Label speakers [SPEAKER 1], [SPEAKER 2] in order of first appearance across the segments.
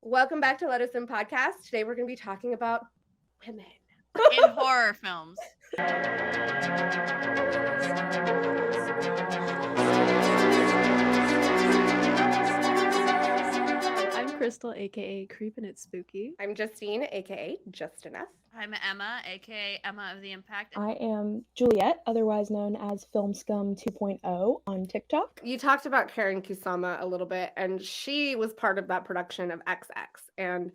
[SPEAKER 1] Welcome back to Let Us In Podcast. Today we're going to be talking about women
[SPEAKER 2] in horror films.
[SPEAKER 3] I'm Crystal, aka Creepin, it's spooky.
[SPEAKER 1] I'm Justine, aka JustineUFF.
[SPEAKER 2] I'm Emma, aka Emma of the Impact.
[SPEAKER 4] I am Juliet, otherwise known as FilmScum 2.0 on TikTok.
[SPEAKER 1] You talked about Karen Kusama a little bit, and she was part of that production of XX. And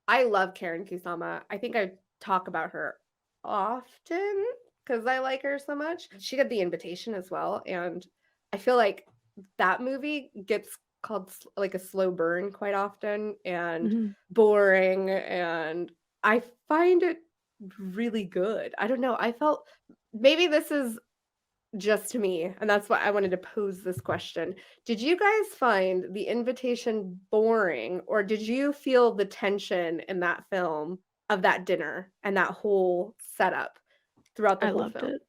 [SPEAKER 1] I love Karen Kusama. I think I talk about her often because I like her so much. She did The Invitation as well, and I feel like that movie gets called like a slow burn quite often and boring, and I find it really good. I don't know. I felt maybe this is just me, and that's why I wanted to pose this question. Did you guys find The Invitation boring, or did you feel the tension in that film of that dinner and that whole setup throughout the
[SPEAKER 3] I
[SPEAKER 1] whole
[SPEAKER 3] loved
[SPEAKER 1] film?
[SPEAKER 3] it.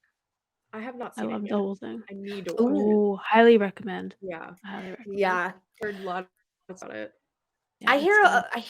[SPEAKER 1] I have not
[SPEAKER 3] I
[SPEAKER 1] seen it
[SPEAKER 3] loved
[SPEAKER 1] yet.
[SPEAKER 3] the whole thing.
[SPEAKER 1] I need to watch it.
[SPEAKER 3] Ooh, highly recommend.
[SPEAKER 1] Yeah.
[SPEAKER 3] Highly recommend.
[SPEAKER 1] Yeah.
[SPEAKER 5] Heard a lot about it.
[SPEAKER 3] Yeah,
[SPEAKER 1] I
[SPEAKER 3] it's
[SPEAKER 1] hear
[SPEAKER 3] good.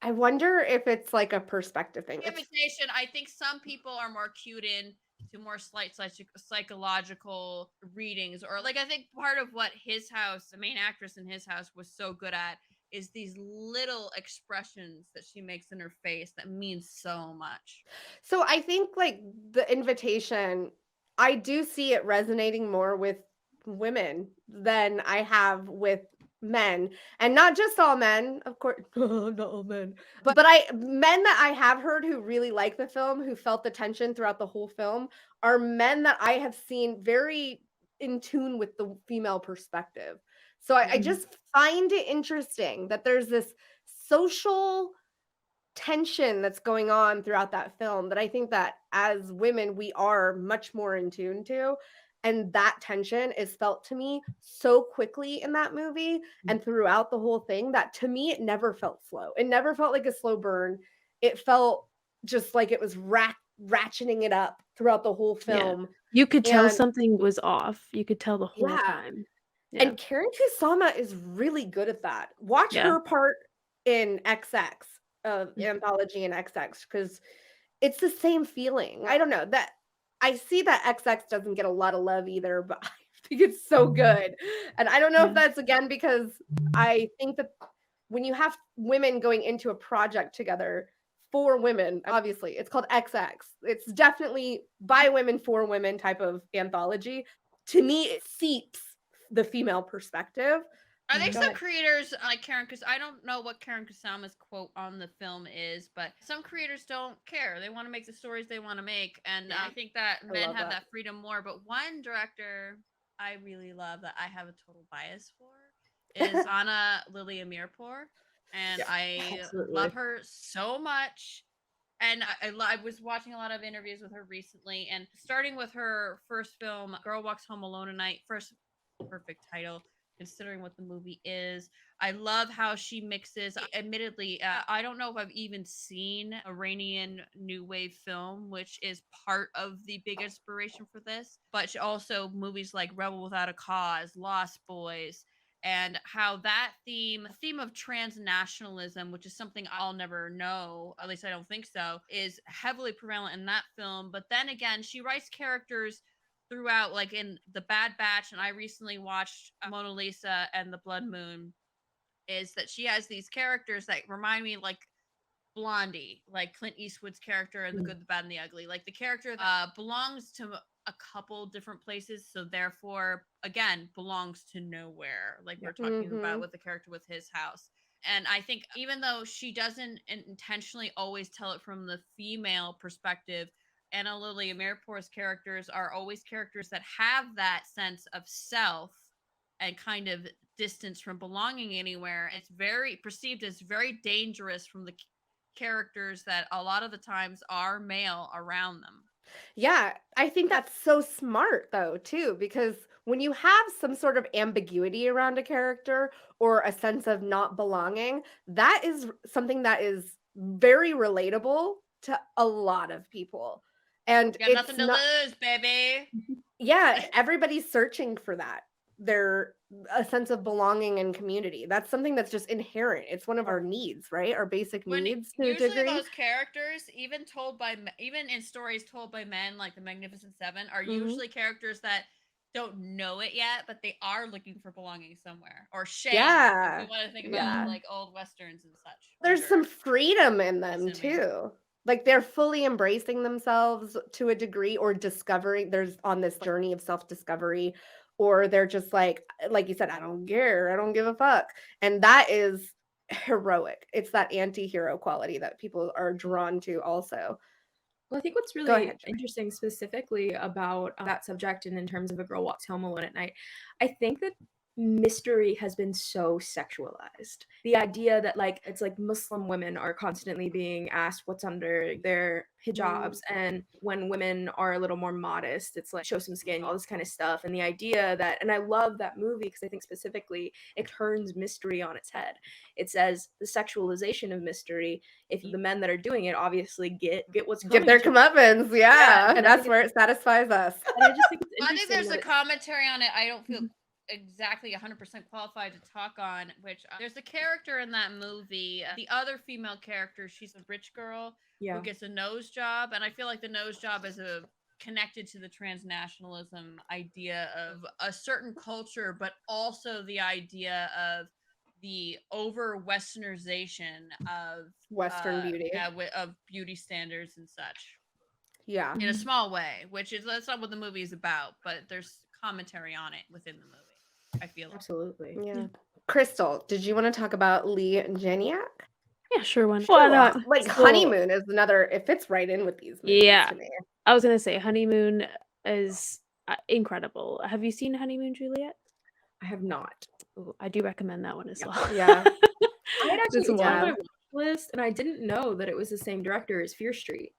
[SPEAKER 1] I wonder if it's like a perspective thing.
[SPEAKER 2] The Invitation, I think some people are more cued in to more slight psychological readings, or like I think part of what his house, the main actress in his house, was so good at is these little expressions that she makes in her face that means so much.
[SPEAKER 1] So I think like The Invitation, I do see it resonating more with women than I have with men, and not just all men, of course, not all men, but men that I have heard who really like the film, who felt the tension throughout the whole film, are men that I have seen very in tune with the female perspective. So I just find it interesting that there's this social tension that's going on throughout that film that I think that as women we are much more in tune to, and that tension is felt to me so quickly in that movie and throughout the whole thing that to me it never felt slow. It never felt like a slow burn. It felt just like it was ratcheting it up throughout the whole film.
[SPEAKER 3] Yeah. You could tell
[SPEAKER 1] And
[SPEAKER 3] something was off. You could tell the whole
[SPEAKER 1] yeah.
[SPEAKER 3] time. Yeah.
[SPEAKER 1] And Karen Kusama is really good at that. Watch
[SPEAKER 3] Yeah.
[SPEAKER 1] her part in XX, Anthology in XX, because it's the same feeling. I don't know that I see that XX doesn't get a lot of love either, but I think it's so good. And I don't know if that's again because I think that when you have women going into a project together for women, obviously it's called XX. It's definitely by women for women type of anthology. To me, it seeps the female perspective.
[SPEAKER 2] I think some creators like Karen, because I don't know what Karen Kusama's quote on the film is, but some creators don't care. They want to make the stories they want to make, and I think that men have that freedom more. But one director I really love that I have a total bias for is Anna Lily Amirpour, and I love her so much. And I was watching a lot of interviews with her recently, and starting with her first film, Girl Walks Home Alone at Night, first perfect title considering what the movie is. I love how she mixes, admittedly, I don't know if I've even seen Iranian new wave film, which is part of the big inspiration for this, but also movies like Rebel Without a Cause, Lost Boys, and how that theme of transnationalism, which is something I'll never know, at least I don't think so, is heavily prevalent in that film. But then again, she writes characters throughout, like in The Bad Batch, and I recently watched Mona Lisa and The Blood Moon, is that she has these characters that remind me like Blondie, like Clint Eastwood's character in The Good, the Bad, and the Ugly. Like the character that belongs to a couple different places, so therefore, again, belongs to nowhere. Like we're talking about with the character with his house. And I think even though she doesn't intentionally always tell it from the female perspective, Anna Lily Amirpour's characters are always characters that have that sense of self and kind of distance from belonging anywhere. It's very perceived as very dangerous from the characters that a lot of the times are male around them.
[SPEAKER 1] Yeah, I think that's so smart though, too, because when you have some sort of ambiguity around a character or a sense of not belonging, that is something that is very relatable to a lot of people. And
[SPEAKER 2] you got nothing to lose, baby.
[SPEAKER 1] Yeah, everybody's searching for that. a sense of belonging and community. That's something that's just inherent. It's one of our needs, right? Our basic needs to a
[SPEAKER 2] usually
[SPEAKER 1] degree.
[SPEAKER 2] those characters, even in stories told by men, like the Magnificent Seven, are usually characters that don't know it yet, but they are looking for belonging somewhere, or shame.
[SPEAKER 1] Yeah.
[SPEAKER 2] If we want to think about like old westerns and such.
[SPEAKER 1] There's some freedom in them
[SPEAKER 2] Listen to me.
[SPEAKER 1] too. Like they're fully embracing themselves to a degree, or discovering there's on this journey of self-discovery, or they're just like you said, I don't care, I don't give a fuck. And that is heroic. It's that anti-hero quality that people are drawn to also.
[SPEAKER 5] Well, I think what's
[SPEAKER 1] Go
[SPEAKER 5] really
[SPEAKER 1] ahead, Joy.
[SPEAKER 5] interesting specifically about that subject and in terms of A Girl Walks Home Alone at Night, I think that mystery has been so sexualized. The idea that like it's like Muslim women are constantly being asked what's under their hijabs, and when women are a little more modest, it's like show some skin, all this kind of stuff. And the idea that, and I love that movie because I think specifically it turns mystery on its head. It says the sexualization of mystery, if the men that are doing it obviously get what's coming
[SPEAKER 1] Get their
[SPEAKER 5] to them.
[SPEAKER 1] comeuppance, yeah,
[SPEAKER 5] and
[SPEAKER 1] and
[SPEAKER 5] I
[SPEAKER 1] that's
[SPEAKER 5] think
[SPEAKER 1] where it satisfies us.
[SPEAKER 5] And I just think it's
[SPEAKER 2] I think
[SPEAKER 5] interesting
[SPEAKER 2] there's
[SPEAKER 5] that
[SPEAKER 2] a
[SPEAKER 5] it's-
[SPEAKER 2] commentary on it. I don't feel exactly 100% qualified to talk on, which there's a character in that movie, the other female character, she's a rich girl who gets a nose job, and I feel like the nose job is connected to the transnationalism idea of a certain culture, but also the idea of the over westernization of
[SPEAKER 1] Western beauty.
[SPEAKER 2] of beauty standards and such.
[SPEAKER 1] Yeah.
[SPEAKER 2] In a small way, that's not what the movie is about, but there's commentary on it within the movie, I feel like.
[SPEAKER 5] Absolutely.
[SPEAKER 1] Yeah. Crystal, did you want to talk about Lee Janiak?
[SPEAKER 3] Yeah, sure. Why
[SPEAKER 1] Sure.
[SPEAKER 3] not?
[SPEAKER 1] Like
[SPEAKER 3] So-
[SPEAKER 1] Honeymoon is another. It fits right in with these movies.
[SPEAKER 3] Yeah.
[SPEAKER 1] To me.
[SPEAKER 3] I was gonna say Honeymoon is incredible. Have you seen Honeymoon, Juliet?
[SPEAKER 5] I have not.
[SPEAKER 3] Ooh, I do recommend that one as well.
[SPEAKER 1] Yeah.
[SPEAKER 5] I had actually
[SPEAKER 3] It's
[SPEAKER 5] it's on
[SPEAKER 3] wild.
[SPEAKER 5] my watch list, and I didn't know that it was the same director as Fear Street.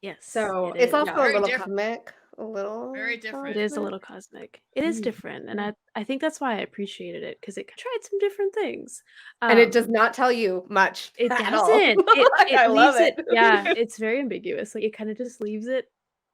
[SPEAKER 3] Yes.
[SPEAKER 5] So
[SPEAKER 3] it
[SPEAKER 1] It's
[SPEAKER 3] is.
[SPEAKER 1] also a
[SPEAKER 2] Very
[SPEAKER 1] little
[SPEAKER 2] different.
[SPEAKER 1] comic. A little.
[SPEAKER 2] Very different.
[SPEAKER 3] It is a little cosmic. It is different, and I think that's why I appreciated it, because it tried some different things.
[SPEAKER 1] And it does not tell you much.
[SPEAKER 3] It
[SPEAKER 1] at all.
[SPEAKER 3] doesn't. It
[SPEAKER 1] I love
[SPEAKER 3] leaves
[SPEAKER 1] it.
[SPEAKER 3] Yeah, it's very ambiguous. Like it kind of just leaves it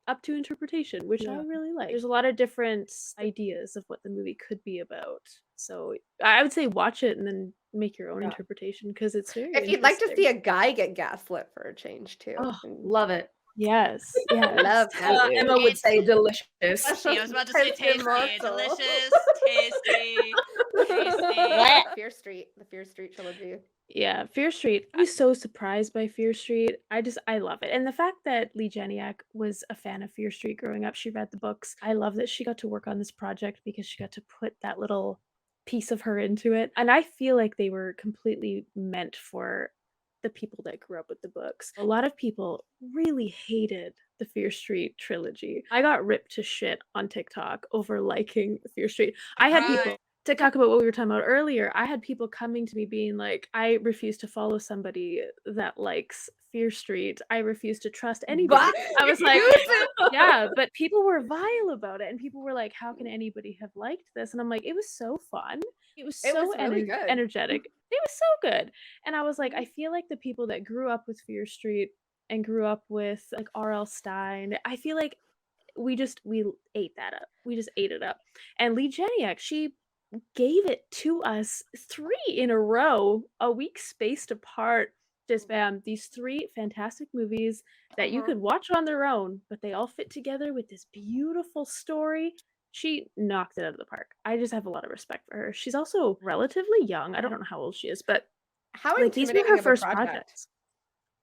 [SPEAKER 3] up to interpretation, which I
[SPEAKER 5] Yeah.
[SPEAKER 3] really like. There's a lot of different ideas of what the movie could be about. So I would say watch it and then make your own interpretation, because it's very
[SPEAKER 1] If you'd like to
[SPEAKER 3] interesting.
[SPEAKER 1] see a guy get gaslit for a change too.
[SPEAKER 5] Oh,
[SPEAKER 1] And
[SPEAKER 5] love it.
[SPEAKER 3] Yes. Yes.
[SPEAKER 1] Love that.
[SPEAKER 5] Emma would say delicious.
[SPEAKER 2] I was about to say
[SPEAKER 1] Tasty
[SPEAKER 2] tasty,
[SPEAKER 1] morsel.
[SPEAKER 2] delicious, tasty, tasty.
[SPEAKER 1] Fear Street, the Fear Street trilogy.
[SPEAKER 3] Yeah, Fear Street. I was so surprised by Fear Street. I love it. And the fact that Lee Janiak was a fan of Fear Street growing up, she read the books. I love that she got to work on this project because she got to put that little piece of her into it. And I feel like they were completely meant for the people that grew up with the books. A lot of people really hated the Fear Street trilogy. I got ripped to shit on TikTok over liking Fear Street. I had people to talk about what we were talking about earlier. I had people coming to me being like, I refuse to follow somebody that likes Fear Street. I refuse to trust anybody.
[SPEAKER 1] What?
[SPEAKER 3] I was like, yeah, but people were vile about it, and people were like, how can anybody have liked this? And I'm like, it was so fun. It was
[SPEAKER 1] It
[SPEAKER 3] so
[SPEAKER 1] was really good.
[SPEAKER 3] energetic. It was so good. And I was like, I feel like the people that grew up with Fear Street and grew up with like R.L. Stein, I feel like we ate that up. We just ate it up. And Lee Janiak, she gave it to us 3 in a row, a week spaced apart. Just bam, these 3 fantastic movies that you could watch on their own, but they all fit together with this beautiful story. She knocked it out of the park. I just have a lot of respect for her. She's also relatively young. I don't know how old she is, but
[SPEAKER 1] How
[SPEAKER 3] like these were
[SPEAKER 1] intimidating
[SPEAKER 3] her
[SPEAKER 1] of a
[SPEAKER 3] first
[SPEAKER 1] project.
[SPEAKER 3] projects.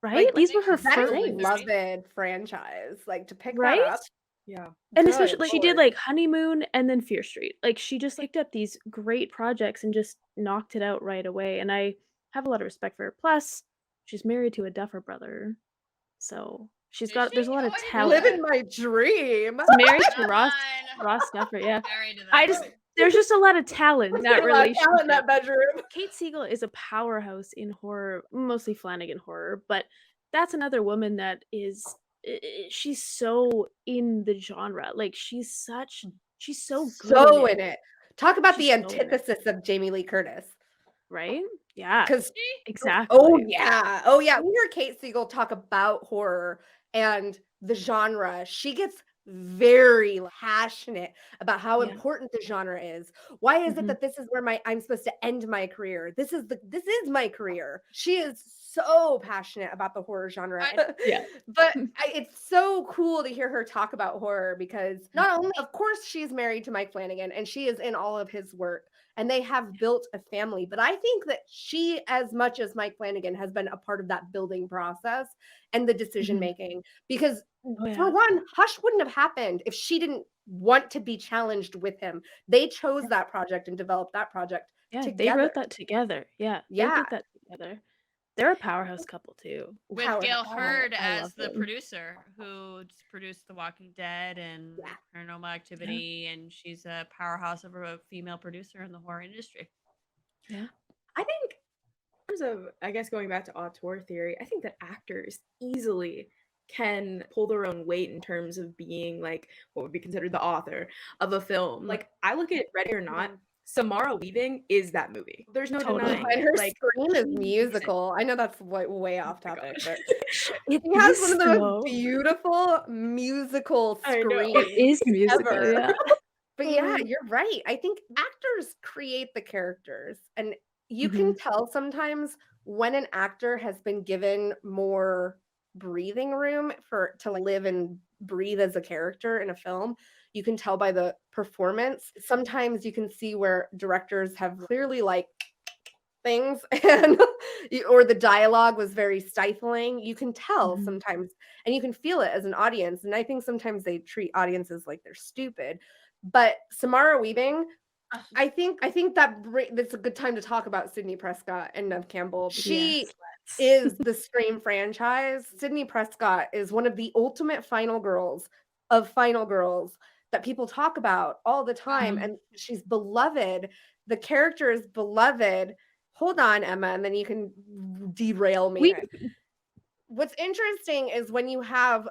[SPEAKER 3] Right?
[SPEAKER 1] Like,
[SPEAKER 3] These were her
[SPEAKER 1] That is
[SPEAKER 3] first
[SPEAKER 1] a beloved franchise. Like to pick
[SPEAKER 3] Right?
[SPEAKER 1] that up.
[SPEAKER 5] Yeah.
[SPEAKER 3] And
[SPEAKER 1] Good
[SPEAKER 3] especially like she did
[SPEAKER 1] Lord.
[SPEAKER 3] like Honeymoon and then Fear Street. Like she just picked up these great projects and just knocked it out right away. And I have a lot of respect for her. Plus, she's married to a Duffer brother. So there's a lot of
[SPEAKER 2] Oh, I didn't know
[SPEAKER 3] talent.
[SPEAKER 1] Living my dream.
[SPEAKER 3] She's married to
[SPEAKER 2] Come
[SPEAKER 3] Ross
[SPEAKER 2] on.
[SPEAKER 3] Duffer, yeah.
[SPEAKER 2] Married to that.
[SPEAKER 3] There's just a lot of talent in that
[SPEAKER 1] There's a lot of
[SPEAKER 3] relationship.
[SPEAKER 1] talent in that bedroom.
[SPEAKER 3] Kate Siegel is a powerhouse in horror, mostly Flanagan horror, but that's another woman that is she's so in the genre. Like she's so good
[SPEAKER 1] So
[SPEAKER 3] in
[SPEAKER 1] in it. Talk about
[SPEAKER 3] She's
[SPEAKER 1] the
[SPEAKER 3] so in it.
[SPEAKER 1] antithesis of Jamie Lee Curtis.
[SPEAKER 3] right? Yeah,
[SPEAKER 1] Because
[SPEAKER 3] exactly.
[SPEAKER 1] oh yeah. We hear Kate Siegel talk about horror and the genre. She gets very passionate about how
[SPEAKER 3] Yeah.
[SPEAKER 1] important the genre is. Why is it
[SPEAKER 3] Mhm.
[SPEAKER 1] that this is where I'm supposed to end my career? This is my career. She is so passionate about the horror genre.
[SPEAKER 3] Yeah.
[SPEAKER 1] But it's so cool to hear her talk about horror because not only, of course, she's married to Mike Flanagan and she is in all of his work and they have built a family. But I think that she, as much as Mike Flanagan, has been a part of that building process and the decision
[SPEAKER 3] Mhm.
[SPEAKER 1] making because
[SPEAKER 3] Oh,
[SPEAKER 1] for
[SPEAKER 3] yeah.
[SPEAKER 1] one, Hush wouldn't have happened if she didn't want to be challenged with him. They chose that project and developed that project
[SPEAKER 3] Yeah, they
[SPEAKER 1] together.
[SPEAKER 3] wrote that together. Yeah, they
[SPEAKER 1] Yeah,
[SPEAKER 3] did that together. They're a powerhouse couple too.
[SPEAKER 2] With Gail
[SPEAKER 1] powerhouse.
[SPEAKER 2] Hurd
[SPEAKER 3] I
[SPEAKER 2] as
[SPEAKER 3] love
[SPEAKER 2] the
[SPEAKER 3] them.
[SPEAKER 2] producer who produced The Walking Dead and
[SPEAKER 1] Yeah.
[SPEAKER 2] Paranormal Activity, and she's a powerhouse of a female producer in the horror industry.
[SPEAKER 3] Yeah.
[SPEAKER 5] I think, in terms of, I guess, going back to auteur theory, I think that actors easily can pull their own weight in terms of being like what would be considered the author of a film. Like, I look at Ready or Not, Samara Weaving is that movie. There's no
[SPEAKER 3] Totally.
[SPEAKER 5] denying
[SPEAKER 1] And
[SPEAKER 5] it.
[SPEAKER 1] her
[SPEAKER 5] Like,
[SPEAKER 1] scream is
[SPEAKER 5] she's
[SPEAKER 1] musical. I know that's way
[SPEAKER 5] Oh
[SPEAKER 1] off
[SPEAKER 5] my
[SPEAKER 1] topic,
[SPEAKER 5] gosh.
[SPEAKER 1] but
[SPEAKER 3] It
[SPEAKER 1] she has
[SPEAKER 3] is
[SPEAKER 1] one of the
[SPEAKER 3] so.
[SPEAKER 1] most beautiful musical
[SPEAKER 5] I know.
[SPEAKER 1] screams
[SPEAKER 3] It is musical,
[SPEAKER 1] ever.
[SPEAKER 3] yeah.
[SPEAKER 1] But yeah, you're right. I think actors create the characters, and you can
[SPEAKER 3] Mhm.
[SPEAKER 1] tell sometimes when an actor has been given more breathing room to live and breathe as a character in a film. You can tell by the performance. Sometimes you can see where directors have clearly like things and or the dialogue was very stifling. You can tell
[SPEAKER 3] Mhm.
[SPEAKER 1] sometimes and you can feel it as an audience. And I think sometimes they treat audiences like they're stupid. But Samara Weaving, I think that's a good time to talk about Sydney Prescott and Nev Campbell. She
[SPEAKER 3] Yes, let's.
[SPEAKER 1] is the Scream franchise. Sydney Prescott is one of the ultimate final girls of final girls that people talk about all the time.
[SPEAKER 3] Mhm.
[SPEAKER 1] And she's beloved. The character is beloved. Hold on, Emma, and then you can derail me. What's interesting is when you have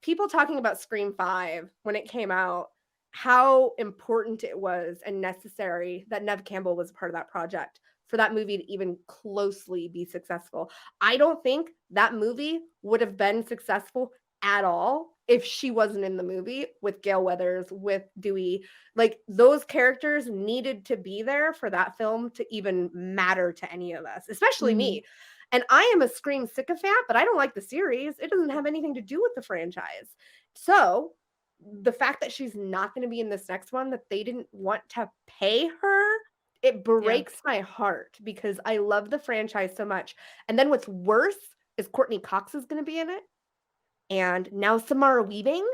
[SPEAKER 1] people talking about Scream 5 when it came out, how important it was and necessary that Nev Campbell was a part of that project for that movie to even closely be successful. I don't think that movie would have been successful at all if she wasn't in the movie with Gail Weathers, with Dewey. Like those characters needed to be there for that film to even matter to any of us, especially
[SPEAKER 3] Mhm.
[SPEAKER 1] me. And I am a Scream sycophant, but I don't like the series. It doesn't have anything to do with the franchise. So the fact that she's not going to be in this next one, that they didn't want to pay her, it breaks my heart because I love the franchise so much. And then what's worse is Courtney Cox is going to be in it. And now Samara Weaving.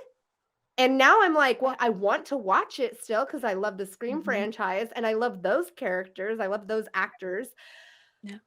[SPEAKER 1] And now I'm like, well, I want to watch it still because I love the Scream
[SPEAKER 3] Mhm.
[SPEAKER 1] franchise and I love those characters. I love those actors.
[SPEAKER 3] Yeah.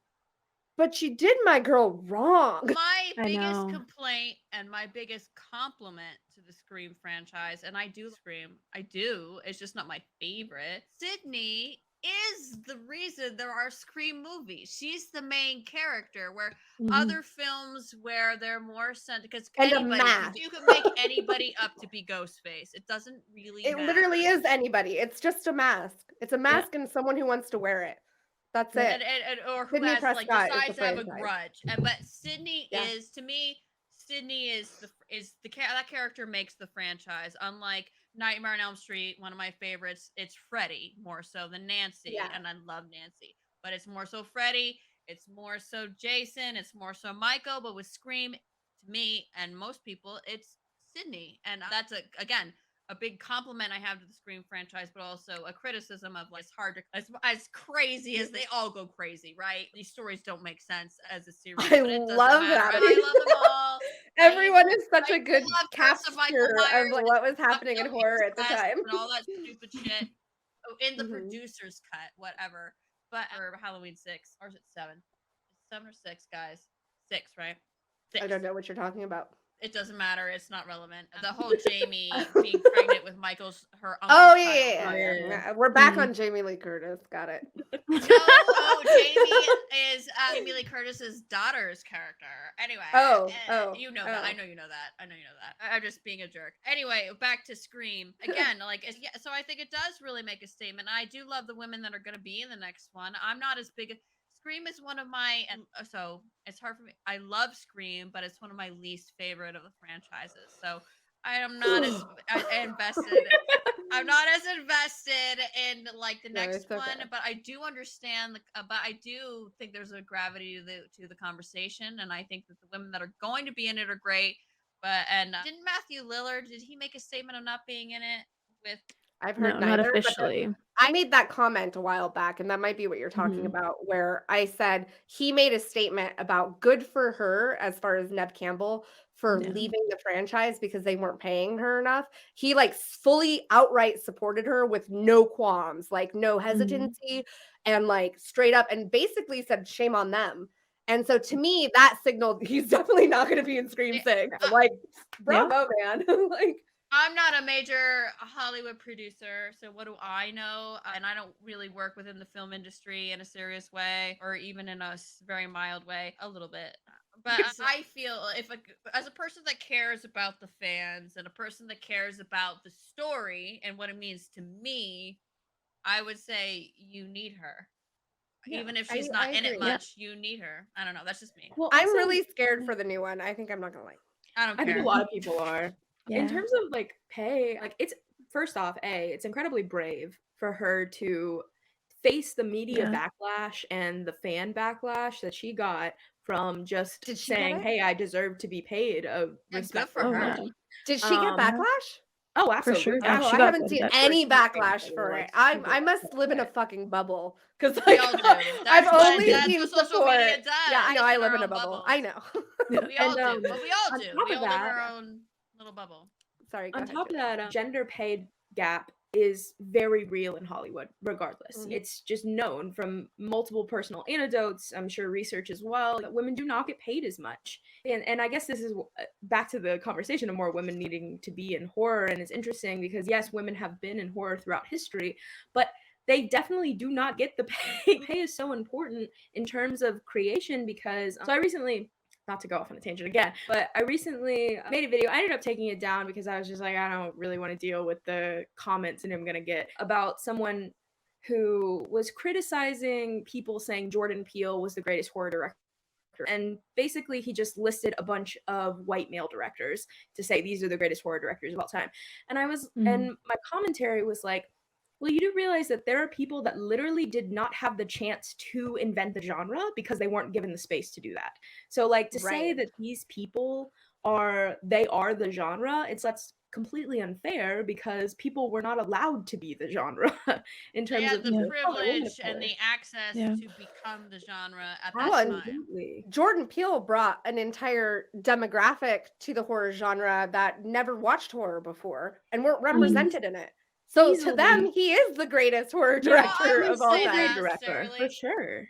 [SPEAKER 1] But you did my girl wrong.
[SPEAKER 2] My
[SPEAKER 3] I
[SPEAKER 2] biggest
[SPEAKER 3] know.
[SPEAKER 2] complaint and my biggest compliment to the Scream franchise, and I do Scream, I do, it's just not my favorite. Sydney is the reason there are Scream movies. She's the main character, where
[SPEAKER 3] Mhm.
[SPEAKER 2] other films where they're more centered, because
[SPEAKER 1] And a
[SPEAKER 2] anybody,
[SPEAKER 1] mask.
[SPEAKER 2] you can make anybody up to be Ghostface. It doesn't really
[SPEAKER 1] It
[SPEAKER 2] matter.
[SPEAKER 1] literally is anybody. It's just a mask. It's a mask and someone who wants to wear it. That's it.
[SPEAKER 2] And or who
[SPEAKER 1] Sydney
[SPEAKER 2] has like
[SPEAKER 1] Prescott is
[SPEAKER 2] decides
[SPEAKER 1] the
[SPEAKER 2] to have a
[SPEAKER 1] franchise.
[SPEAKER 2] grudge. And but Sydney
[SPEAKER 1] Yeah.
[SPEAKER 2] is, to me, Sydney is that character makes the franchise. Unlike Nightmare on Elm Street, one of my favorites, it's Freddy more so than Nancy,
[SPEAKER 1] Yeah.
[SPEAKER 2] and I love Nancy, but it's more so Freddy, it's more so Jason, it's more so Michael. But with Scream, to me and most people, it's Sydney, and that's again a big compliment I have to the Scream franchise, but also a criticism of like it's hard to as crazy as they all go crazy, right? These stories don't make sense as a series,
[SPEAKER 1] I
[SPEAKER 2] but it doesn't
[SPEAKER 1] love
[SPEAKER 2] matter.
[SPEAKER 1] that.
[SPEAKER 2] And I love them all.
[SPEAKER 1] Everyone is such
[SPEAKER 2] I
[SPEAKER 1] a good
[SPEAKER 2] love Curse of Michael
[SPEAKER 1] capture
[SPEAKER 2] Myers
[SPEAKER 1] of what was happening in horror at the time.
[SPEAKER 2] and all that stupid shit. Oh, in the
[SPEAKER 1] Mhm.
[SPEAKER 2] producer's cut, whatever. But for Halloween 6, or is it 7? It's 7 or 6, guys? 6, right? 6.
[SPEAKER 1] I don't know what you're talking about.
[SPEAKER 2] It doesn't matter. It's not relevant. The whole Jamie being pregnant with her uncle's
[SPEAKER 1] Oh
[SPEAKER 2] child.
[SPEAKER 1] yeah. We're back on Jamie Lee Curtis. Got it.
[SPEAKER 2] No, Jamie is Jamie Lee Curtis's daughter's character. Anyway, you know that. I know you know that. I'm just being a jerk. Anyway, back to Scream again. So I think it does really make a statement. I do love the women that are going to be in the next one. I'm not as big. Scream is one of my, and so it's hard for me. I love Scream, but it's one of my least favorite of the franchises. So I am not as invested. I'm not as invested in like the
[SPEAKER 1] No,
[SPEAKER 2] next
[SPEAKER 1] it's okay.
[SPEAKER 2] one, but I do understand. But I do think there's a gravity to the conversation, and I think that the women that are going to be in it are great. But didn't Matthew Lillard, did he make a statement of not being in it with?
[SPEAKER 1] I've
[SPEAKER 3] No,
[SPEAKER 1] heard
[SPEAKER 3] not
[SPEAKER 1] neither, but
[SPEAKER 3] officially.
[SPEAKER 1] I made that comment a while back, and that might be what you're talking
[SPEAKER 3] Mhm.
[SPEAKER 1] about, where I said he made a statement about good for her as far as Neve Campbell for
[SPEAKER 3] Yeah.
[SPEAKER 1] leaving the franchise because they weren't paying her enough. He like fully outright supported her with no qualms, like no hesitancy, and like straight up and basically said shame on them. And so to me, that signaled he's definitely not going to be in Scream
[SPEAKER 2] Yeah,
[SPEAKER 1] 6. I'm like, bravo, man. Like,
[SPEAKER 2] I'm not a major Hollywood producer, so what do I know? And I don't really work within the film industry in a serious way, or even in a very mild way, a little bit. But I feel as a person that cares about the fans and a person that cares about the story and what it means to me, I would say you need her.
[SPEAKER 1] yeah,
[SPEAKER 2] Even if
[SPEAKER 1] I,
[SPEAKER 2] she's
[SPEAKER 1] I
[SPEAKER 2] not in it
[SPEAKER 1] agree.
[SPEAKER 3] Yeah.
[SPEAKER 2] much, you need her. I don't know. That's just me.
[SPEAKER 5] Well,
[SPEAKER 1] I'm
[SPEAKER 5] also,
[SPEAKER 1] really scared for the new one. I think I'm not going to like it.
[SPEAKER 2] I don't
[SPEAKER 5] I think a
[SPEAKER 2] care.
[SPEAKER 5] lot of people are.
[SPEAKER 3] Yeah.
[SPEAKER 5] In terms of like pay, like it's first off, it's incredibly brave for her to face the media
[SPEAKER 3] Yeah.
[SPEAKER 5] backlash and the fan backlash that she got from just
[SPEAKER 1] Did she get
[SPEAKER 5] saying,
[SPEAKER 1] it?
[SPEAKER 5] "Hey, I deserve to be paid a
[SPEAKER 2] Yeah, good
[SPEAKER 5] respectful
[SPEAKER 2] for
[SPEAKER 3] Oh,
[SPEAKER 2] her.
[SPEAKER 3] yeah.
[SPEAKER 5] amount."
[SPEAKER 1] Did she get
[SPEAKER 5] Um,
[SPEAKER 1] backlash?
[SPEAKER 5] Oh,
[SPEAKER 3] For sure.
[SPEAKER 5] absolutely.
[SPEAKER 3] Yeah,
[SPEAKER 1] Oh,
[SPEAKER 3] she
[SPEAKER 1] I
[SPEAKER 3] got
[SPEAKER 1] haven't
[SPEAKER 3] quite a
[SPEAKER 1] seen
[SPEAKER 3] bit.
[SPEAKER 1] any
[SPEAKER 5] Her teammates
[SPEAKER 1] backlash
[SPEAKER 5] that were,
[SPEAKER 1] for
[SPEAKER 5] like,
[SPEAKER 1] it. I
[SPEAKER 5] super
[SPEAKER 1] I must live in a
[SPEAKER 5] upset.
[SPEAKER 1] fucking bubble because
[SPEAKER 2] We
[SPEAKER 1] like
[SPEAKER 2] all do.
[SPEAKER 1] I've
[SPEAKER 2] That's what
[SPEAKER 1] only
[SPEAKER 2] that's
[SPEAKER 1] seen
[SPEAKER 2] what social media
[SPEAKER 1] support.
[SPEAKER 2] does.
[SPEAKER 1] Yeah, I know I
[SPEAKER 2] in
[SPEAKER 1] live
[SPEAKER 2] our
[SPEAKER 1] in a
[SPEAKER 2] own
[SPEAKER 1] bubble.
[SPEAKER 2] bubbles.
[SPEAKER 1] I know.
[SPEAKER 3] Yeah.
[SPEAKER 2] We all
[SPEAKER 5] And
[SPEAKER 2] do, but we all
[SPEAKER 5] on
[SPEAKER 2] do.
[SPEAKER 5] top
[SPEAKER 2] We
[SPEAKER 5] of
[SPEAKER 2] all live in
[SPEAKER 5] that,
[SPEAKER 2] our own little bubble.
[SPEAKER 1] Sorry, go
[SPEAKER 5] on
[SPEAKER 1] ahead,
[SPEAKER 5] top of
[SPEAKER 1] Julie.
[SPEAKER 5] that, gender pay gap is very real in Hollywood, regardless.
[SPEAKER 1] Mhm.
[SPEAKER 5] It's just known from multiple personal anecdotes, I'm sure research as well, that women do not get paid as much. And I guess this is back to the conversation of more women needing to be in horror, and it's interesting because, yes, women have been in horror throughout history, but they definitely do not get the pay. Pay is so important in terms of creation because, so I recently, not to go off on a tangent again, but I recently made a video. I ended up taking it down because I was just like, I don't really want to deal with the comments that I'm going to get about someone who was criticizing people saying Jordan Peele was the greatest horror director. And basically, he just listed a bunch of white male directors to say these are the greatest horror directors of all time. And and my commentary was like, well, you do realize that there are people that literally did not have the chance to invent the genre because they weren't given the space to do that. So, like, to say
[SPEAKER 1] Right.
[SPEAKER 5] that these people are the genre, that's completely unfair because people were not allowed to be the genre in
[SPEAKER 2] They
[SPEAKER 5] terms
[SPEAKER 2] had
[SPEAKER 5] of
[SPEAKER 2] the
[SPEAKER 3] Yeah.
[SPEAKER 5] women of
[SPEAKER 2] privilege and
[SPEAKER 5] color.
[SPEAKER 2] the access
[SPEAKER 3] Yeah.
[SPEAKER 2] to become the genre at
[SPEAKER 1] Well,
[SPEAKER 2] that
[SPEAKER 1] and
[SPEAKER 2] time.
[SPEAKER 5] Absolutely.
[SPEAKER 1] Jordan Peele brought an entire demographic to the horror genre that never watched horror before and weren't represented in it. So to them,
[SPEAKER 5] Easily.
[SPEAKER 1] he is the greatest horror
[SPEAKER 5] Yeah,
[SPEAKER 1] director
[SPEAKER 2] I
[SPEAKER 1] of
[SPEAKER 2] wouldn't
[SPEAKER 1] all
[SPEAKER 2] say
[SPEAKER 1] time.
[SPEAKER 2] that
[SPEAKER 5] director, for
[SPEAKER 2] necessarily.
[SPEAKER 5] sure.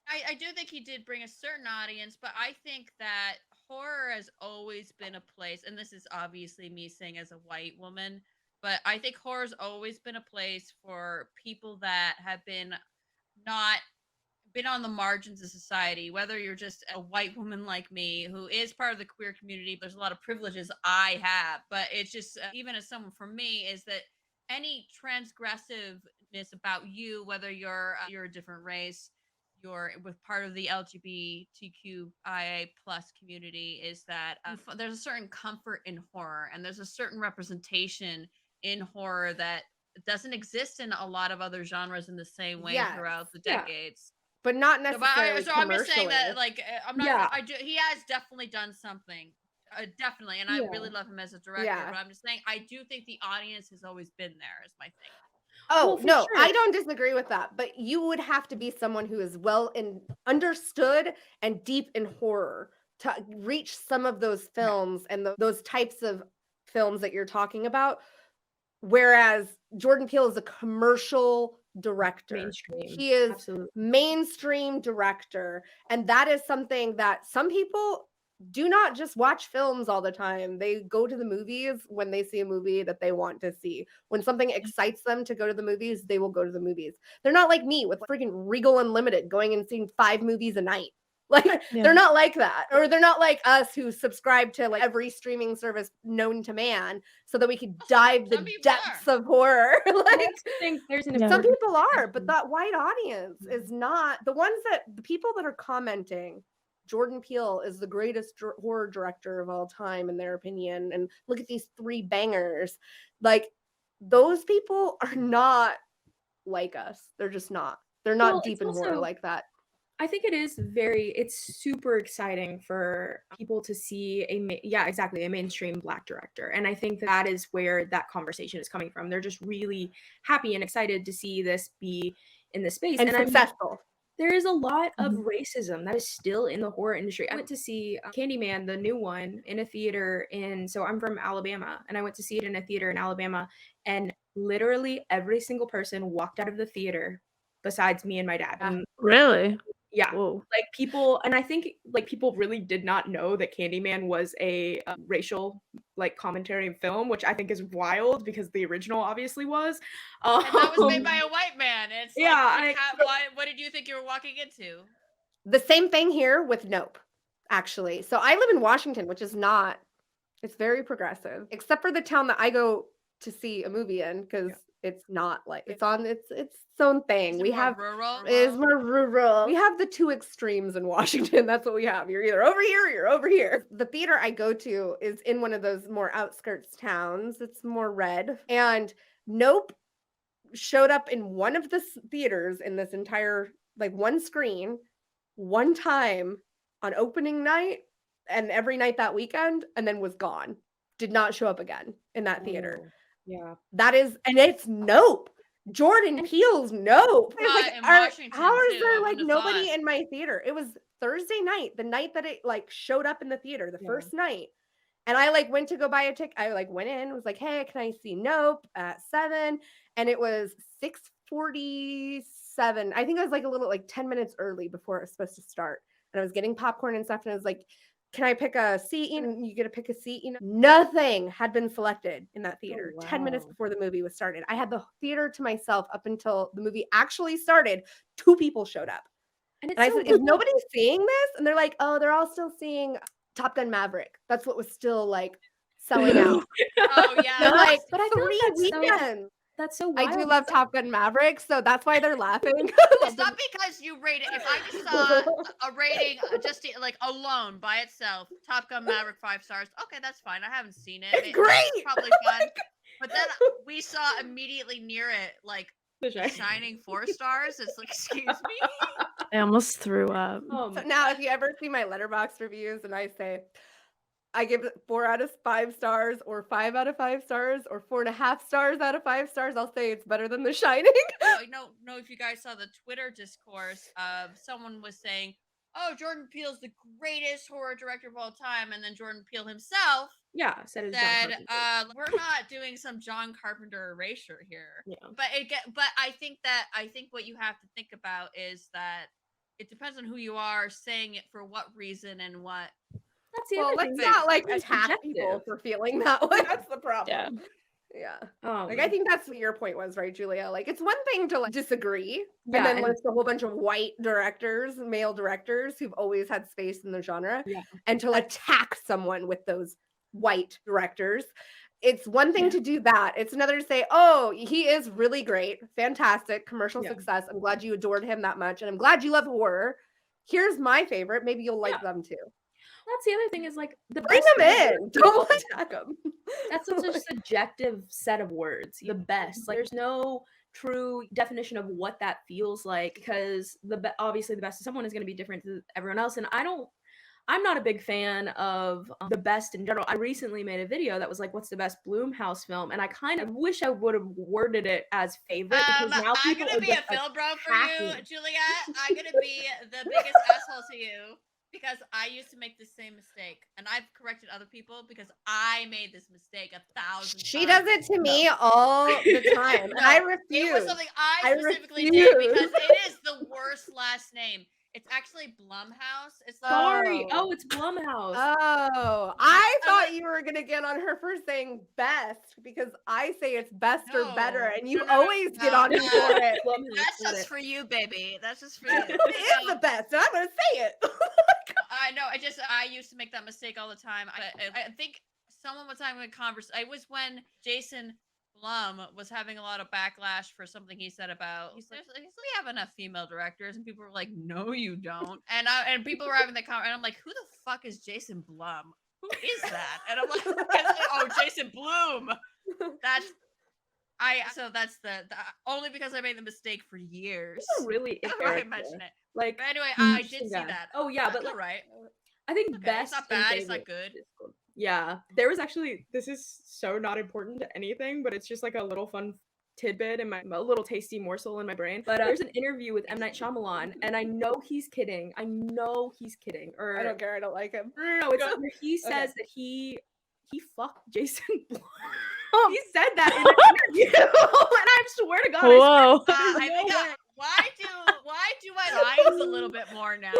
[SPEAKER 2] I do think he did bring a certain audience, but I think that horror has always been a place, and this is obviously me saying as a white woman, but I think horror's always been a place for people that have not been on the margins of society, whether you're just a white woman like me who is part of the queer community. There's a lot of privileges I have, but it's just even as someone for me is that any transgressiveness about you, whether you're a different race, you're with part of the LGBTQIA plus community, is that there's a certain comfort in horror and there's a certain representation in horror that doesn't exist in a lot of other genres in the same way
[SPEAKER 1] Yes.
[SPEAKER 2] throughout the
[SPEAKER 5] Yeah.
[SPEAKER 2] decades.
[SPEAKER 1] But not
[SPEAKER 2] So,
[SPEAKER 1] necessarily
[SPEAKER 2] I'm just saying that,
[SPEAKER 1] commercially.
[SPEAKER 2] like, I'm not.
[SPEAKER 5] Yeah.
[SPEAKER 2] He has definitely done something, definitely, and I
[SPEAKER 5] Yeah.
[SPEAKER 2] really love him as a director.
[SPEAKER 1] Yeah.
[SPEAKER 2] But I'm just saying, I do think the audience has always been there. Is my thing.
[SPEAKER 1] Oh,
[SPEAKER 5] Well, for
[SPEAKER 1] no, I
[SPEAKER 5] sure.
[SPEAKER 1] don't disagree with that, but you would have to be someone who is well understood and deep in horror to reach some of those films and those types of films that you're talking about. Whereas Jordan Peele is a commercial director.
[SPEAKER 5] Mainstream.
[SPEAKER 1] He is
[SPEAKER 5] Absolutely.
[SPEAKER 1] mainstream director. And that is something that some people do not just watch films all the time. They go to the movies when they see a movie that they want to see. When something excites them to go to the movies, they will go to the movies. They're not like me with freaking Regal Unlimited going and seeing 5 movies a night. Like
[SPEAKER 3] Yeah.
[SPEAKER 1] they're not like that. Or they're not like us who subscribe to like every streaming service known to man so that we could dive
[SPEAKER 2] some
[SPEAKER 1] the
[SPEAKER 2] people
[SPEAKER 1] depths of horror.
[SPEAKER 5] I
[SPEAKER 1] Like
[SPEAKER 5] also think there's an
[SPEAKER 3] Yeah.
[SPEAKER 1] some
[SPEAKER 5] important
[SPEAKER 1] people are, but
[SPEAKER 5] distinction.
[SPEAKER 1] that white audience is not the ones that the people that are commenting Jordan Peele is the greatest horror director of all time in their opinion, and look at these 3 bangers. Like, those people are not like us. They're just not. They're not deep in horror like that.
[SPEAKER 5] I think it's super exciting for people to see a mainstream Black director. And I think that is where that conversation is coming from. They're just really happy and excited to see this be in this space.
[SPEAKER 1] And successful.
[SPEAKER 5] There is a lot of racism that is still in the horror industry. I went to see Candyman, the new one, in a theater so I'm from Alabama, and I went to see it in a theater in Alabama, and literally every single person walked out of the theater besides me and my dad. And
[SPEAKER 3] really?
[SPEAKER 5] yeah.
[SPEAKER 3] Whoa.
[SPEAKER 5] Like, people, and I think like people really did not know that Candyman was a racial like commentary film, which I think is wild because the original obviously was.
[SPEAKER 2] And that was made by a white man. It's what did you think you were walking into?
[SPEAKER 1] The same thing here with Nope, actually. So I live in Washington, which is not, it's very progressive, except for the town that I go to see a movie in, because it's not like it's on its own thing. We have
[SPEAKER 2] rural.
[SPEAKER 1] Is more rural. We have the 2 extremes in Washington. That's what we have. You're either over here or you're over here. The theater I go to is in one of those more outskirts towns. It's more red. And Nope showed up in one of the theaters in this entire, like, one screen, one time on opening night, and every night that weekend, and then was gone. Did not show up again in that theater.
[SPEAKER 5] Yeah.
[SPEAKER 1] That is, and it's Nope. Jordan Peele's Nope. Like, how is there like nobody in my theater? It was Thursday night, the night that it like showed up in the theater, the first night. And I like went to go buy a ticket. I like went in, was like, hey, can I see Nope at 7? And it was 6:47. I think I was like a little like 10 minutes early before it was supposed to start. And I was getting popcorn and stuff. And I was like, can I pick a seat? And you get to pick a seat. Nothing had been selected in that theater. 10 minutes before the movie was started. I had the theater to myself up until the movie actually started. 2 people showed up. And I said, is nobody seeing this? And they're like, oh, they're all still seeing Top Gun Maverick. That's what was still like selling out.
[SPEAKER 2] Oh yeah.
[SPEAKER 1] Like,
[SPEAKER 5] but I
[SPEAKER 1] 3 weekends.
[SPEAKER 5] That's so wild.
[SPEAKER 1] I do love Top Gun Maverick, so that's why they're laughing.
[SPEAKER 2] It's not because you rate it. If I just saw a rating just like alone by itself, Top Gun Maverick 5 stars. Okay, that's fine. I haven't seen it.
[SPEAKER 1] It's great.
[SPEAKER 2] It's probably fun. But then we saw immediately near it like Shining 4 stars. It's like, excuse me.
[SPEAKER 3] I almost threw up.
[SPEAKER 1] So now, if you ever see my Letterboxd reviews and I say I give it 4 out of 5 stars, or 5 out of 5 stars, or 4.5 stars out of 5 stars, I'll say it's better than The Shining.
[SPEAKER 2] I don't know if you guys saw the Twitter discourse. Someone was saying, "Oh, Jordan Peele's the greatest horror director of all time," and then Jordan Peele himself
[SPEAKER 5] said,
[SPEAKER 2] "We're not doing some John Carpenter erasure here."
[SPEAKER 5] Yeah.
[SPEAKER 2] But I think what you have to think about is that it depends on who you are saying it for what reason and what.
[SPEAKER 5] That's the other thing.
[SPEAKER 1] Let's not like attack people for feeling that way. That's the problem. Yeah. Like, I think that's what your point was, right, Julia? Like, it's one thing to like disagree, and then list a whole bunch of white directors, male directors who've always had space in the genre, and to attack someone with those white directors. It's one thing to do that. It's another to say, oh, he is really great, fantastic, commercial success. I'm glad you adored him that much, and I'm glad you love horror. Here's my favorite. Maybe you'll like them too.
[SPEAKER 5] That's the other thing is like
[SPEAKER 1] bring them in. Don't attack them.
[SPEAKER 5] That's such a subjective set of words. The best. Like, there's no true definition of what that feels like, because obviously the best of someone is going to be different to everyone else. And I'm not a big fan of the best in general. I recently made a video that was like, what's the best Blumhouse film? And I kind of wish I would have worded it as favorite, because now
[SPEAKER 2] I'm going to be a film bro for you, Juliet. I'm going to be the biggest asshole to you. Because I used to make the same mistake, and I've corrected other people because I made this mistake 1,000 times.
[SPEAKER 1] She does it to me all the time.
[SPEAKER 2] No,
[SPEAKER 1] I refuse.
[SPEAKER 2] It was something I specifically did because it is the worst last name. It's actually Blumhouse. It's
[SPEAKER 5] sorry. Oh, it's Blumhouse.
[SPEAKER 1] Oh, I thought you were gonna get on her for saying best, because I say it's best or better, and you always get on me for it.
[SPEAKER 2] That's just for you, baby. That's just for you.
[SPEAKER 1] It is the best, and I'm gonna say it.
[SPEAKER 2] I know. I used to make that mistake all the time. I think someone was having a conversation. It was when Jason Blum was having a lot of backlash for something he said about. He said, "We have enough female directors," and people were like, "No, you don't." And people were having that comment, and I'm like, "Who the fuck is Jason Blum? Who is that?" And I'm like, "Oh, Jason Blum." That's the only because I made the mistake for years.
[SPEAKER 5] Really
[SPEAKER 2] I
[SPEAKER 5] character.
[SPEAKER 2] mention it.
[SPEAKER 5] Like,
[SPEAKER 2] But anyway, I did see
[SPEAKER 5] interesting guy.
[SPEAKER 2] that.
[SPEAKER 5] Oh yeah, but
[SPEAKER 2] That's
[SPEAKER 5] like,
[SPEAKER 2] all right.
[SPEAKER 5] I think
[SPEAKER 2] Okay,
[SPEAKER 5] best
[SPEAKER 2] it's not
[SPEAKER 5] and
[SPEAKER 2] bad. It's not
[SPEAKER 5] favorite
[SPEAKER 2] good.
[SPEAKER 5] is cool. Yeah, there was actually, this is so not important to anything, but it's just like a little fun tidbit in my a little tasty morsel in my brain. But there's an interview with M. Night Shyamalan, and I know he's kidding. Or
[SPEAKER 1] I don't care. I don't like him.
[SPEAKER 5] no, it's where he says that he fucked Jason Blum. He said that in an interview, and I swear to God,
[SPEAKER 3] Whoa.
[SPEAKER 2] I think why do I lines a little bit more now?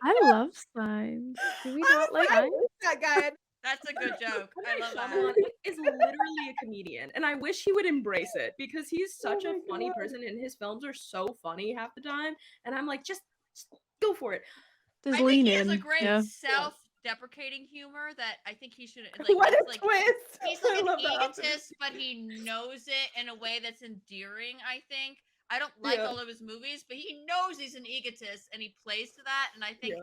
[SPEAKER 3] I love Signs. Do we not like
[SPEAKER 1] I
[SPEAKER 3] Signs?
[SPEAKER 1] like that guy.
[SPEAKER 2] That's a good joke. I love
[SPEAKER 5] Shyamalan
[SPEAKER 2] that.
[SPEAKER 5] is literally a comedian, and I wish he would embrace it because he's such a funny person, and his films are so funny half the time. And I'm like, just go for it.
[SPEAKER 3] Just
[SPEAKER 2] I
[SPEAKER 3] lean
[SPEAKER 2] think he has
[SPEAKER 3] in.
[SPEAKER 2] a great
[SPEAKER 3] Yeah.
[SPEAKER 2] self-deprecating humor that I think he should like.
[SPEAKER 1] What a
[SPEAKER 2] like,
[SPEAKER 1] twist!
[SPEAKER 2] He's
[SPEAKER 1] I
[SPEAKER 2] like an
[SPEAKER 1] love that
[SPEAKER 2] egotist, but he knows it in a way that's endearing. I think. I don't like all of his movies, but he knows he's an egotist, and he plays to that. And I think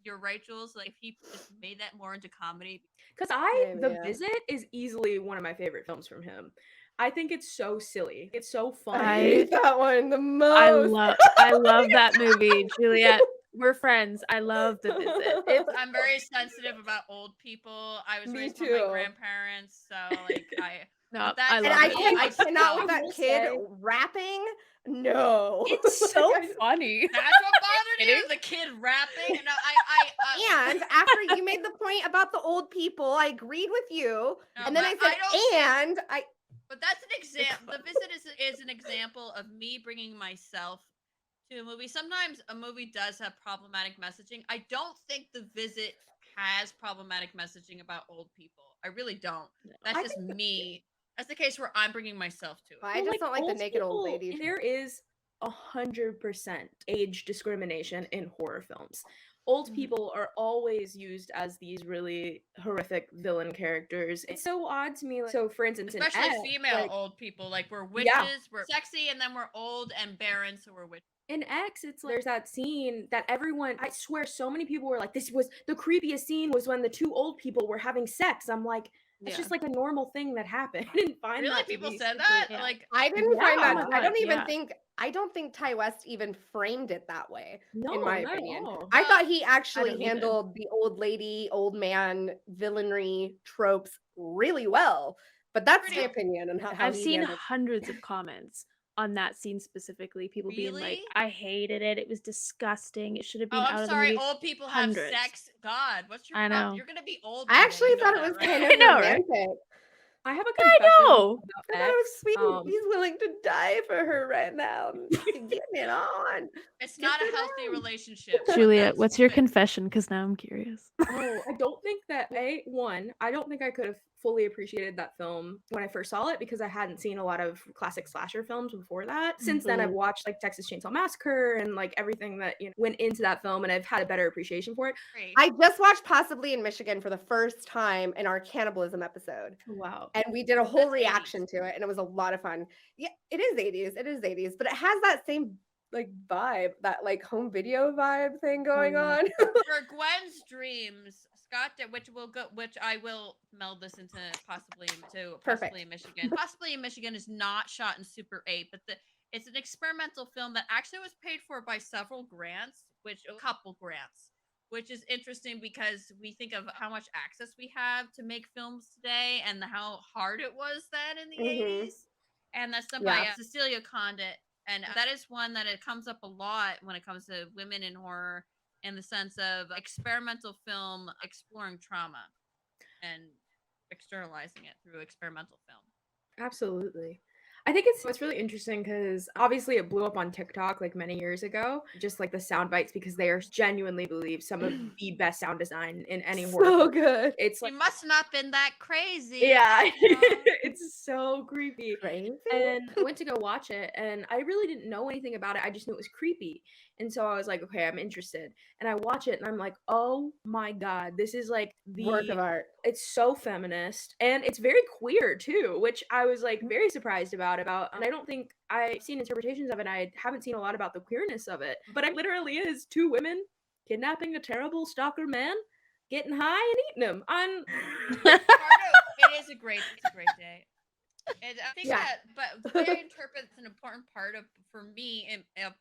[SPEAKER 2] you're right, Jules. Like if he just made that more into comedy.
[SPEAKER 5] Because The Visit is easily one of my favorite films from him. I think it's so silly. It's so fun.
[SPEAKER 1] I hate that one the most.
[SPEAKER 3] I love that movie, Juliet. We're friends. I love The Visit.
[SPEAKER 2] I'm very sensitive about old people. I was
[SPEAKER 1] Me
[SPEAKER 2] raised by
[SPEAKER 1] too.
[SPEAKER 2] my grandparents, so like I.
[SPEAKER 3] No,
[SPEAKER 2] that's
[SPEAKER 3] I love
[SPEAKER 1] And
[SPEAKER 3] it.
[SPEAKER 1] I cannot with
[SPEAKER 5] I
[SPEAKER 1] that
[SPEAKER 5] will
[SPEAKER 1] kid
[SPEAKER 5] say-
[SPEAKER 1] rapping. No,
[SPEAKER 3] It's so funny.
[SPEAKER 2] That's what bothered you, the kid rapping. And
[SPEAKER 1] And after you made the point about the old people, I agreed with you.
[SPEAKER 2] No,
[SPEAKER 1] And then I
[SPEAKER 2] but I don't
[SPEAKER 1] said,
[SPEAKER 2] But that's an example. The Visit is an example of me bringing myself to a movie. Sometimes a movie does have problematic messaging. I don't think The Visit has problematic messaging about old people. I really don't. That's just me. That's the case where I'm bringing myself to it.
[SPEAKER 1] I just don't like the naked old lady.
[SPEAKER 5] There is 100% age discrimination in horror films. Old people are always used as these really horrific villain characters. It's so odd to me. Like, so, for instance,
[SPEAKER 2] especially
[SPEAKER 5] in X,
[SPEAKER 2] female old people, like we're witches, we're sexy, and then we're old and barren, so we're witches.
[SPEAKER 5] In X, it's like there's that scene that everyone, I swear, so many people were like, "This was the creepiest scene was when the two old people were having sex." I'm like, it's just like a normal thing that happened. I didn't find
[SPEAKER 2] really
[SPEAKER 5] that to
[SPEAKER 2] people
[SPEAKER 5] be
[SPEAKER 2] said
[SPEAKER 5] super-
[SPEAKER 2] that.
[SPEAKER 3] Yeah.
[SPEAKER 2] Like
[SPEAKER 1] I didn't find that.
[SPEAKER 3] Oh my
[SPEAKER 1] I don't
[SPEAKER 3] God,
[SPEAKER 1] even
[SPEAKER 3] yeah.
[SPEAKER 1] think. I don't think Ty West even framed it that way.
[SPEAKER 5] No,
[SPEAKER 1] in my
[SPEAKER 5] not at
[SPEAKER 1] opinion,
[SPEAKER 5] all.
[SPEAKER 1] I thought he
[SPEAKER 3] don't
[SPEAKER 1] actually
[SPEAKER 3] either.
[SPEAKER 1] handled the old lady, old man villainry tropes really well. But that's my opinion on how
[SPEAKER 3] I've
[SPEAKER 1] he
[SPEAKER 3] seen
[SPEAKER 1] handled.
[SPEAKER 3] hundreds of comments on that scene specifically. People being like,
[SPEAKER 2] Really?
[SPEAKER 3] I hated it. It was disgusting. It should have been
[SPEAKER 2] oh,
[SPEAKER 3] out
[SPEAKER 2] I'm
[SPEAKER 3] of
[SPEAKER 2] sorry,
[SPEAKER 3] the movie.
[SPEAKER 2] old people
[SPEAKER 3] Hundreds.
[SPEAKER 2] have sex. God, what's your
[SPEAKER 3] I
[SPEAKER 2] problem?
[SPEAKER 3] know.
[SPEAKER 2] You're gonna be old.
[SPEAKER 1] I
[SPEAKER 2] one day,
[SPEAKER 1] actually
[SPEAKER 2] you know
[SPEAKER 1] thought it
[SPEAKER 2] that,
[SPEAKER 1] was
[SPEAKER 2] right?
[SPEAKER 1] kind
[SPEAKER 3] I
[SPEAKER 1] of
[SPEAKER 3] know, right?
[SPEAKER 1] romantic.
[SPEAKER 5] I have a
[SPEAKER 3] I
[SPEAKER 5] confession
[SPEAKER 3] know.
[SPEAKER 5] about
[SPEAKER 1] I thought it was
[SPEAKER 5] X.
[SPEAKER 1] sweet. He's willing to die for her right now. Getting it on.
[SPEAKER 2] It's not a
[SPEAKER 1] Get it
[SPEAKER 2] healthy
[SPEAKER 1] on.
[SPEAKER 2] relationship.
[SPEAKER 3] Juliet,
[SPEAKER 2] That's
[SPEAKER 3] what's your
[SPEAKER 2] good.
[SPEAKER 3] confession? Because now I'm curious.
[SPEAKER 5] Oh, I don't think that I don't think I could have fully appreciated that film when I first saw it because I hadn't seen a lot of classic slasher films before that. Since then, I've watched like Texas Chainsaw Massacre and like everything that went into that film, and I've had a better appreciation for it.
[SPEAKER 2] Great.
[SPEAKER 1] I just watched Possibly in Michigan for the first time in our cannibalism episode.
[SPEAKER 5] Wow.
[SPEAKER 1] And we did a whole
[SPEAKER 2] That's
[SPEAKER 1] reaction to it, and it was a lot of fun. Yeah, it is 80s. It is 80s, but it has that same like vibe, that like home video vibe thing going on.
[SPEAKER 2] For Gwen's dreams, Scott did, which I will meld this into possibly in Michigan. Possibly in Michigan is not shot in Super 8, but it's an experimental film that actually was paid for by several grants, a couple grants, which is interesting because we think of how much access we have to make films today and how hard it was then in the 80s. And that's done by Cecilia Condit. And that is one that it comes up a lot when it comes to women in horror, in the sense of experimental film exploring trauma and externalizing it through experimental film.
[SPEAKER 5] Absolutely. I think it's really interesting because obviously it blew up on TikTok like many years ago, just like the sound bites because they are genuinely believe some of the best sound design in any horror
[SPEAKER 1] So
[SPEAKER 5] film.
[SPEAKER 1] good.
[SPEAKER 5] It's
[SPEAKER 2] She
[SPEAKER 5] like
[SPEAKER 2] must not been that crazy.
[SPEAKER 5] yeah,
[SPEAKER 2] Oh.
[SPEAKER 5] it's so creepy.
[SPEAKER 1] Crazy.
[SPEAKER 5] And I went to go watch it and I really didn't know anything about it. I just knew it was creepy. And so I was like, okay, I'm interested. And I watch it and I'm like, oh my God, this is like
[SPEAKER 1] Work of art.
[SPEAKER 5] it's so feminist and it's very queer too, which I was like very surprised about and I don't think I've seen interpretations of it. I haven't seen a lot about the queerness of it. But it literally is two women kidnapping a terrible stalker man, getting high and eating him.
[SPEAKER 2] It is a great day. And I think
[SPEAKER 1] Yeah.
[SPEAKER 2] that, but the way I interpret it's an important part of, for me,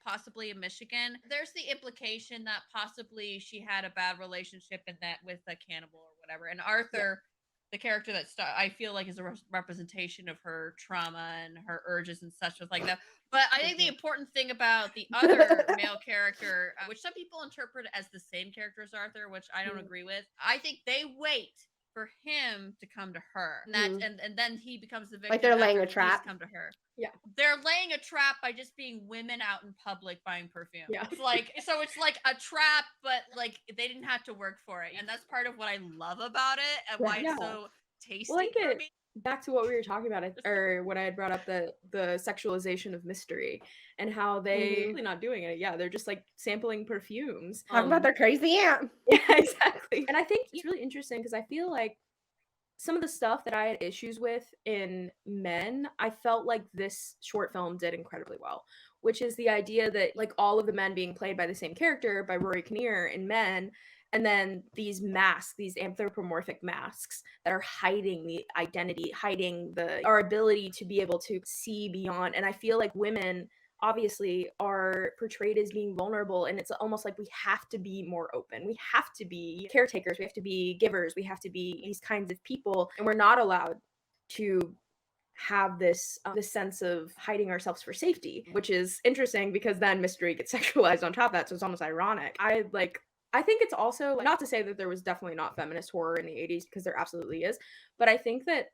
[SPEAKER 2] possibly in Michigan, there's the implication that possibly she had a bad relationship in that with a cannibal or whatever. And Arthur, the character that I feel like is a representation of her trauma and her urges and such with like that. But I think the important thing about the other male character, which some people interpret as the same character as Arthur, which I don't agree with, I think they wait for him to come to her, and that's and then he becomes the victim.
[SPEAKER 1] Like they're laying
[SPEAKER 2] after
[SPEAKER 1] a trap.
[SPEAKER 2] he's come to her.
[SPEAKER 5] Yeah.
[SPEAKER 2] They're laying a trap by just being women out in public buying perfume.
[SPEAKER 5] Yeah.
[SPEAKER 2] It's like, so it's like a trap, but like they didn't have to work for it, and that's part of what I love about it and why it's so tasty for me.
[SPEAKER 5] Back to what we were talking about, or what I had brought up, the sexualization of mystery and how they really not doing it. Yeah, they're just like sampling perfumes.
[SPEAKER 1] Talking about their crazy aunt.
[SPEAKER 5] Yeah, exactly. And I think it's really interesting because I feel like some of the stuff that I had issues with in men, I felt like this short film did incredibly well, which is the idea that like all of the men being played by the same character, by Rory Kinnear in Men, and then these masks, these anthropomorphic masks that are hiding the identity, hiding our ability to be able to see beyond. And I feel like women obviously are portrayed as being vulnerable, and it's almost like we have to be more open, we have to be caretakers, we have to be givers, we have to be these kinds of people, and we're not allowed to have this sense of hiding ourselves for safety, which is interesting because then mystery gets sexualized on top of that, so it's almost ironic. I think it's also, not to say that there was definitely not feminist horror in the 80s, because there absolutely is, but I think that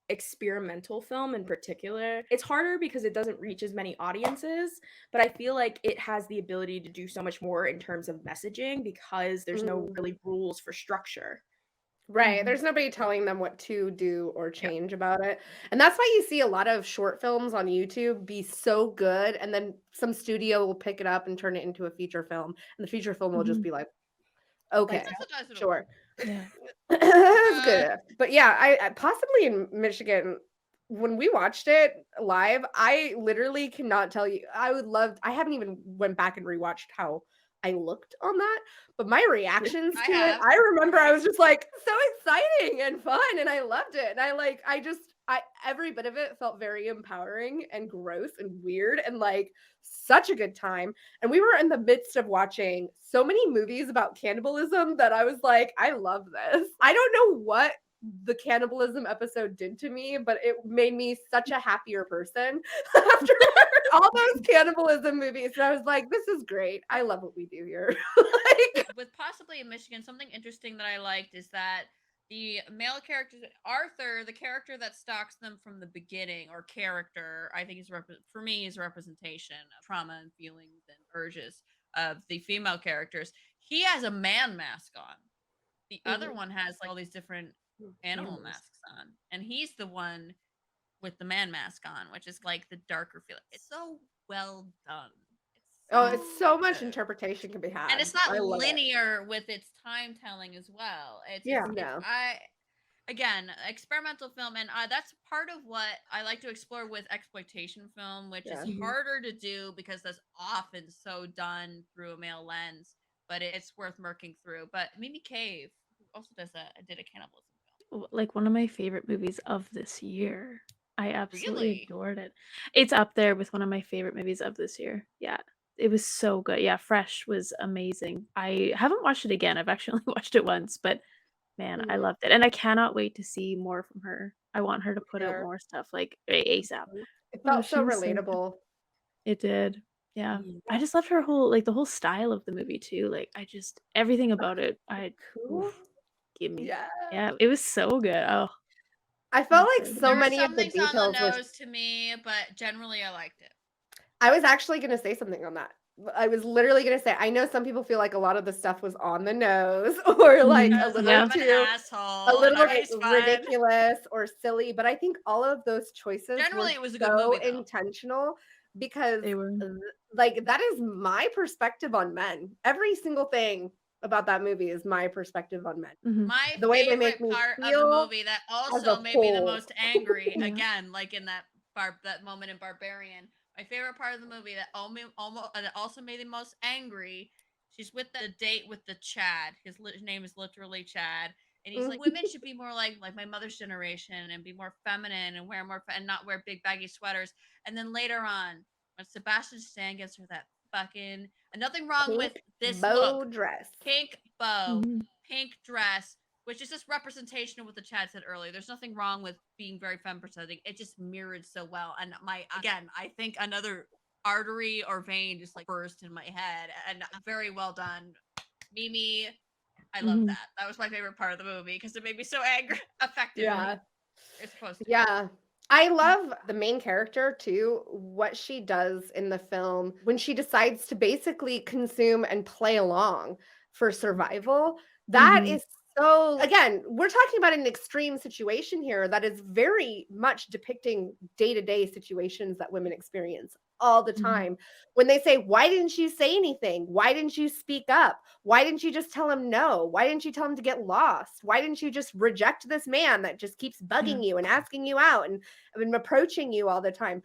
[SPEAKER 5] experimental film in particular, it's harder because it doesn't reach as many audiences, but I feel like it has the ability to do so much more in terms of messaging because there's no really rules for structure.
[SPEAKER 1] Right. There's nobody telling them what to do or change about it. And that's why you see a lot of short films on YouTube be so good, and then some studio will pick it up and turn it into a feature film, and the feature film will just be like, okay, sure.
[SPEAKER 3] Yeah.
[SPEAKER 1] That's good. But yeah, I possibly in Michigan, when we watched it live, I literally cannot tell you. I haven't even went back and rewatched how I looked on that, but my reactions to it, I remember I was just like so exciting and fun, and I loved it. And every bit of it felt very empowering and gross and weird and like such a good time. And we were in the midst of watching so many movies about cannibalism that I was like, I love this. I don't know what the cannibalism episode did to me, but it made me such a happier person after all those cannibalism movies. And I was like, this is great. I love what we do here.
[SPEAKER 2] With possibly in Michigan, something interesting that I liked is that the male character, Arthur, the character that stalks them from the beginning, or character, I think is for me is a representation of trauma and feelings and urges of the female characters. He has a man mask on. The other one has like all these different animal masks on, and he's the one with the man mask on, which is like the darker feeling. It's so well done.
[SPEAKER 1] It's so much interpretation can be had,
[SPEAKER 2] and it's not linear with its time telling as well. Again, experimental film, and that's part of what I like to explore with exploitation film, which is harder to do because that's often so done through a male lens, but it's worth working through. But Mimi Cave also did a cannibalism film.
[SPEAKER 3] Like one of my favorite movies of this year. I absolutely adored it. It's up there with one of my favorite movies of this year. Yeah. It was so good. Yeah, Fresh was amazing. I haven't watched it again. I've actually only watched it once, but man, I loved it. And I cannot wait to see more from her. I want her to put out more stuff like ASAP.
[SPEAKER 1] It felt so relatable.
[SPEAKER 3] It did. Yeah. I just loved her the whole style of the movie too. Like everything about it. Give me. Yeah, it was so good. Oh.
[SPEAKER 1] I felt like so
[SPEAKER 2] There were
[SPEAKER 1] many
[SPEAKER 2] some
[SPEAKER 1] of the
[SPEAKER 2] things on the
[SPEAKER 1] details were.
[SPEAKER 2] nose to me, but generally I liked it.
[SPEAKER 1] I was actually going to say something on that. I was literally going to say, I know some people feel like a lot of the stuff was on the nose or like a
[SPEAKER 2] Because
[SPEAKER 1] little
[SPEAKER 2] I'm an
[SPEAKER 1] too, a
[SPEAKER 2] asshole.
[SPEAKER 1] little
[SPEAKER 2] and
[SPEAKER 1] like
[SPEAKER 2] everybody's fun.
[SPEAKER 1] ridiculous or silly. But I think all of those choices
[SPEAKER 2] Generally,
[SPEAKER 1] were
[SPEAKER 2] it was a good
[SPEAKER 1] so
[SPEAKER 2] movie, though.
[SPEAKER 1] intentional because
[SPEAKER 3] They were.
[SPEAKER 1] like that is my perspective on men. Every single thing about that movie is my perspective on men.
[SPEAKER 3] Mhm.
[SPEAKER 2] My
[SPEAKER 1] The way they make
[SPEAKER 2] favorite
[SPEAKER 1] me
[SPEAKER 2] part of the
[SPEAKER 1] feel
[SPEAKER 2] movie that
[SPEAKER 1] as
[SPEAKER 2] also
[SPEAKER 1] a
[SPEAKER 2] made me the
[SPEAKER 1] whole.
[SPEAKER 2] most angry,
[SPEAKER 3] Yeah.
[SPEAKER 2] again, like in that moment in Barbarian. My favorite part of the movie that also made me most angry. She's with the date with the Chad. His name is literally Chad, and he's like, women should be more like my mother's generation and be more feminine and wear more and not wear big baggy sweaters. And then later on, when Sebastian Stan gives her that fucking nothing wrong with
[SPEAKER 1] Pink
[SPEAKER 2] this
[SPEAKER 1] bow
[SPEAKER 2] look,
[SPEAKER 1] dress.
[SPEAKER 2] pink bow,
[SPEAKER 3] Mhm.
[SPEAKER 2] pink dress, which is just representation of what the Chad said earlier. There's nothing wrong with being very femme presenting. It just mirrored so well. And I think another artery or vein just like burst in my head. And very well done, Mimi. I love
[SPEAKER 3] Mhm.
[SPEAKER 2] that. That was my favorite part of the movie because it made me so angry. Effectively,
[SPEAKER 1] Yeah.
[SPEAKER 2] it's supposed to.
[SPEAKER 1] Yeah. I love the main character too, what she does in the film when she decides to basically consume and play along for survival. That
[SPEAKER 3] Mhm.
[SPEAKER 1] is so, again, we're talking about an extreme situation here that is very much depicting day-to-day situations that women experience all the
[SPEAKER 3] Mhm.
[SPEAKER 1] time. When they say, why didn't you say anything? Why didn't you speak up? Why didn't you just tell him no? Why didn't you tell him to get lost? Why didn't you just reject this man that just keeps bugging you and asking you out and approaching you all the time?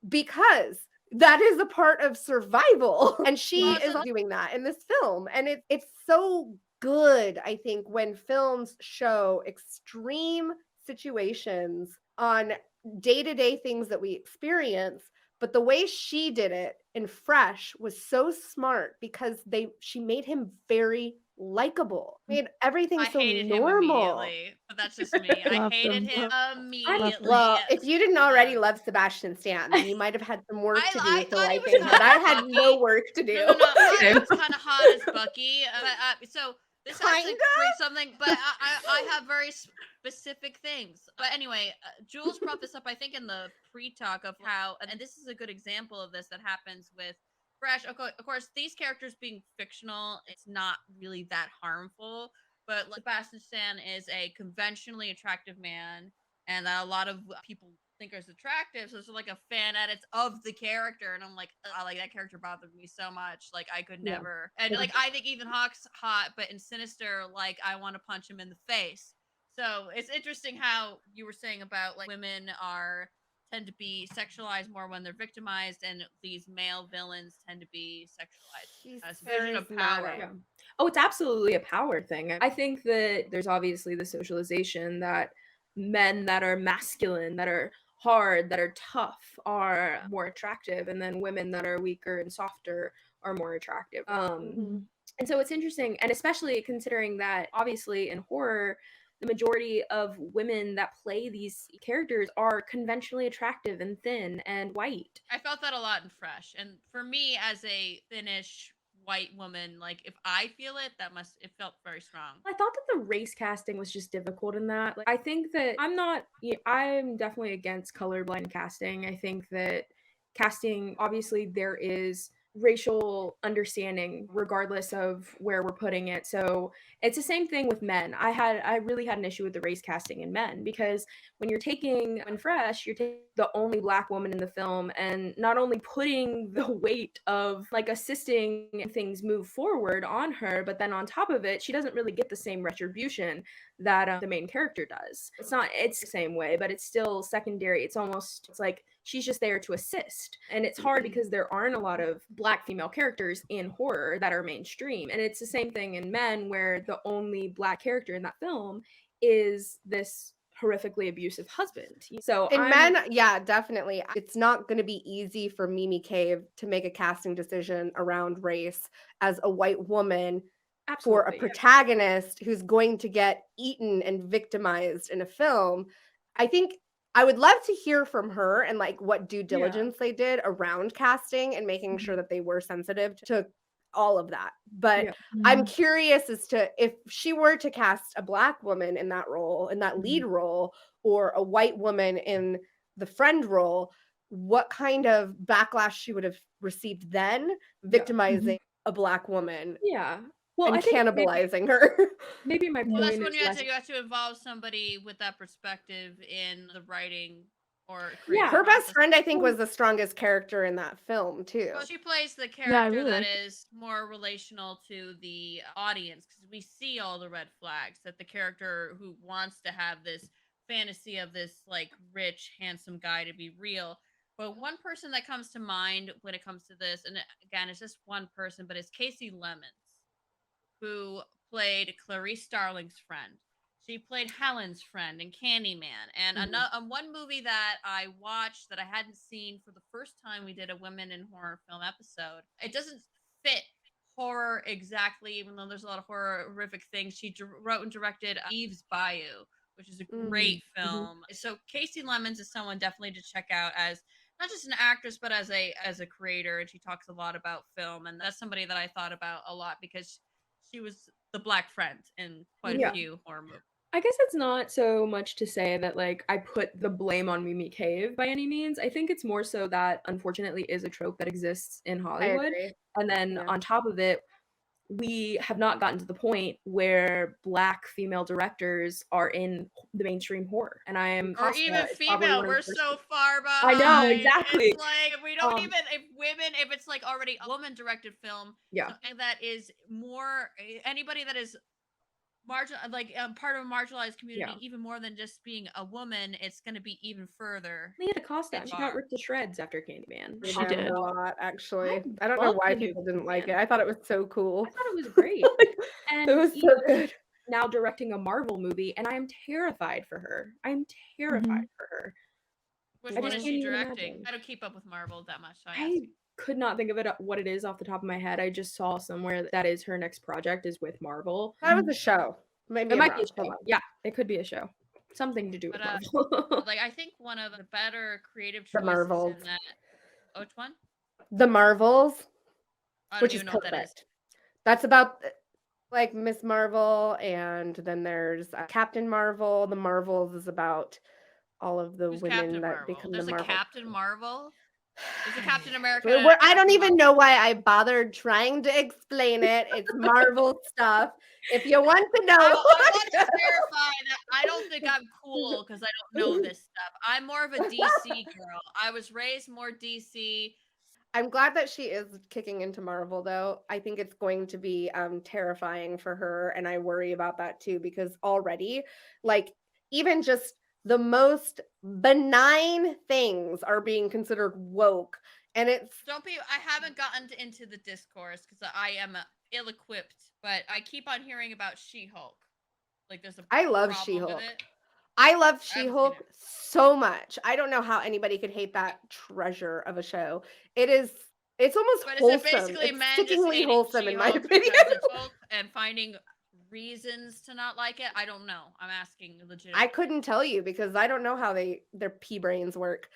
[SPEAKER 1] Because that is a part of survival. And she is doing that in this film. And it's so good, I think, when films show extreme situations on day-to-day things that we experience. But the way she did it in Fresh was so smart because she made him very likable. Made everything
[SPEAKER 2] I
[SPEAKER 1] so
[SPEAKER 2] hated him
[SPEAKER 1] normal.
[SPEAKER 2] immediately, but that's just me. I
[SPEAKER 3] Loved
[SPEAKER 2] hated
[SPEAKER 3] him.
[SPEAKER 2] him immediately.
[SPEAKER 1] Well, if you didn't already love Sebastian Stan, then you might have had some work to do
[SPEAKER 2] I
[SPEAKER 1] to
[SPEAKER 2] thought he
[SPEAKER 1] like
[SPEAKER 2] was
[SPEAKER 1] him,
[SPEAKER 2] kind
[SPEAKER 1] but
[SPEAKER 2] of
[SPEAKER 1] I had
[SPEAKER 2] Bucky.
[SPEAKER 1] no work to do.
[SPEAKER 2] No. I was kind of hot as Bucky. So this actually
[SPEAKER 1] Kinda?
[SPEAKER 2] brings something, but I have very specific things. But anyway, Jules brought this up, I think, in the pre-talk of how, and this is a good example of this that happens with Fresh. Of course, these characters being fictional, it's not really that harmful. But like, Sebastian Stan is a conventionally attractive man, and that a lot of people think is attractive. So it's like a fan edits of the character, and I'm like, like that character bothered me so much. Like I could never. And like I think Ethan Hawke's hot, but in Sinister, like I want to punch him in the face. So it's interesting how you were saying about like women tend to be sexualized more when they're victimized, and these male villains tend to be sexualized. As vision of power.
[SPEAKER 5] Yeah. Oh, it's absolutely a power thing. I think that there's obviously the socialization that men that are masculine, that are hard, that are tough are more attractive, and then women that are weaker and softer are more attractive. And so it's interesting, and especially considering that obviously in horror, the majority of women that play these characters are conventionally attractive and thin and white.
[SPEAKER 2] I felt that a lot in Fresh. And for me, as a thinnish white woman, like if I feel it, it felt very strong.
[SPEAKER 5] I thought that the race casting was just difficult in that. Like, I think that I'm definitely against colorblind casting. I think that casting, obviously, there is racial understanding regardless of where we're putting it. So it's the same thing with men. I really had an issue with the race casting in men because when Fresh, you're taking the only black woman in the film and not only putting the weight of like assisting things move forward on her, but then on top of it, she doesn't really get the same retribution that the main character does. It's the same way, but it's still secondary. It's like she's just there to assist. And it's hard because there aren't a lot of black female characters in horror that are mainstream. And it's the same thing in men where the only black character in that film is this horrifically abusive husband. So
[SPEAKER 1] men, yeah, definitely. It's not going to be easy for Mimi Cave to make a casting decision around race as a white woman for a protagonist who's going to get eaten and victimized in a film. I think I would love to hear from her and like what due diligence they did around casting and making sure that they were sensitive to all of that. But
[SPEAKER 5] Yeah.
[SPEAKER 1] I'm
[SPEAKER 3] Mhm.
[SPEAKER 1] curious as to if she were to cast a Black woman in that role, in that lead role, or a white woman in the friend role, what kind of backlash she would have received then, victimizing a Black woman
[SPEAKER 5] Yeah. Well,
[SPEAKER 1] and
[SPEAKER 5] I think
[SPEAKER 1] cannibalizing her.
[SPEAKER 5] maybe my
[SPEAKER 2] Well, that's
[SPEAKER 5] point
[SPEAKER 2] when
[SPEAKER 5] is
[SPEAKER 2] you have
[SPEAKER 5] less.
[SPEAKER 2] to involve somebody with that perspective in the writing or
[SPEAKER 5] Yeah.
[SPEAKER 2] creative
[SPEAKER 1] Her best
[SPEAKER 2] process.
[SPEAKER 1] friend, I think, was the strongest character in that film too.
[SPEAKER 2] Well, she plays the
[SPEAKER 3] Yeah, I
[SPEAKER 2] character
[SPEAKER 3] really
[SPEAKER 2] that
[SPEAKER 3] liked it.
[SPEAKER 2] is more relational to the audience because we see all the red flags that the character who wants to have this fantasy of this like rich, handsome guy to be real. But one person that comes to mind when it comes to this, and again, it's just one person, but it's Casey Lemons, who played Clarice Starling's friend. She played Helen's friend in Candyman. And one movie that I watched that I hadn't seen for the first time, we did a women in horror film episode. It doesn't fit horror exactly, even though there's a lot of horrific things. She wrote and directed Eve's Bayou, which is a great film. So Casey Lemons is someone definitely to check out as not just an actress, but as a creator. And she talks a lot about film. And that's somebody that I thought about a lot because she was the Black friend in quite
[SPEAKER 5] Yeah.
[SPEAKER 2] a few horror movies.
[SPEAKER 5] I guess it's not so much to say that like I put the blame on Mimi Cave by any means. I think it's more so that unfortunately is a trope that exists in
[SPEAKER 1] I
[SPEAKER 5] Hollywood.
[SPEAKER 1] agree.
[SPEAKER 5] And then
[SPEAKER 1] Yeah.
[SPEAKER 5] on top of it, we have not gotten to the point where Black female directors are in the mainstream horror. And I am
[SPEAKER 2] Or even female. We're so far behind.
[SPEAKER 5] I know, exactly.
[SPEAKER 2] It's like if we don't even if it's like already a woman directed film,
[SPEAKER 5] Yeah.
[SPEAKER 2] and that is more anybody that is part of a marginalized community, even more than just being a woman, it's going to be even further.
[SPEAKER 5] Leah DaCosta, she got ripped to shreds after Candyman.
[SPEAKER 3] She did.
[SPEAKER 1] A lot, actually.
[SPEAKER 5] I
[SPEAKER 1] I don't know
[SPEAKER 5] love
[SPEAKER 1] why
[SPEAKER 5] the new
[SPEAKER 1] people didn't like
[SPEAKER 5] Candyman.
[SPEAKER 1] it. I thought it was so cool.
[SPEAKER 5] I thought it was great. And
[SPEAKER 1] It was
[SPEAKER 5] you
[SPEAKER 1] so
[SPEAKER 5] know,
[SPEAKER 1] good.
[SPEAKER 5] now directing a Marvel movie, and I am terrified for her. I'm terrified for her.
[SPEAKER 2] Which
[SPEAKER 5] I
[SPEAKER 2] one
[SPEAKER 5] just
[SPEAKER 2] is
[SPEAKER 5] can't
[SPEAKER 2] she
[SPEAKER 5] even
[SPEAKER 2] directing?
[SPEAKER 5] imagine.
[SPEAKER 2] I don't keep up with Marvel that much. So
[SPEAKER 5] I could not think of it what it is off the top of my head. I just saw somewhere that is her next project is with Marvel.
[SPEAKER 1] That was a show. Maybe
[SPEAKER 5] It might
[SPEAKER 1] I'm
[SPEAKER 5] be a
[SPEAKER 1] wrong.
[SPEAKER 5] show.
[SPEAKER 1] Hold on.
[SPEAKER 5] Yeah, it could be a show. Something to do with Marvel.
[SPEAKER 2] like I think one of the better creative
[SPEAKER 1] The
[SPEAKER 2] choices
[SPEAKER 1] Marvels.
[SPEAKER 2] in that. Which one?
[SPEAKER 1] The Marvels,
[SPEAKER 2] I don't
[SPEAKER 1] which
[SPEAKER 2] even
[SPEAKER 1] is
[SPEAKER 2] know what that is.
[SPEAKER 1] perfect. That's about like Miss Marvel, and then there's Captain Marvel. The Marvels is about all of the
[SPEAKER 2] Who's
[SPEAKER 1] women
[SPEAKER 2] Captain
[SPEAKER 1] that
[SPEAKER 2] Marvel?
[SPEAKER 1] become
[SPEAKER 2] There's
[SPEAKER 1] the
[SPEAKER 2] a
[SPEAKER 1] Marvel.
[SPEAKER 2] Captain Marvel. There's a Captain America.
[SPEAKER 1] I don't even know why I bothered trying to explain it. It's Marvel stuff. If you want to know,
[SPEAKER 2] I want to clarify that I don't think I'm cool because I don't know this stuff. I'm more of a DC girl. I was raised more DC.
[SPEAKER 1] I'm glad that she is kicking into Marvel, though. I think it's going to be terrifying for her, and I worry about that too because already, like, even just the most benign things are being considered woke, and it's
[SPEAKER 2] I haven't gotten into the discourse because I am ill-equipped, but I keep on hearing about She-Hulk. Like, there's a
[SPEAKER 1] I love
[SPEAKER 2] problem
[SPEAKER 1] She-Hulk.
[SPEAKER 2] with it.
[SPEAKER 1] I love She-Hulk so much. I don't know how anybody could hate that treasure of a show. It's almost
[SPEAKER 2] But
[SPEAKER 1] wholesome.
[SPEAKER 2] is it basically
[SPEAKER 1] It's
[SPEAKER 2] men just
[SPEAKER 1] stickingly
[SPEAKER 2] hating
[SPEAKER 1] wholesome in my
[SPEAKER 2] She-Hulk
[SPEAKER 1] opinion.
[SPEAKER 2] because it's Hulk and finding reasons to not like it? I don't know. I'm asking legit.
[SPEAKER 1] I couldn't tell you because I don't know how their pea brains work.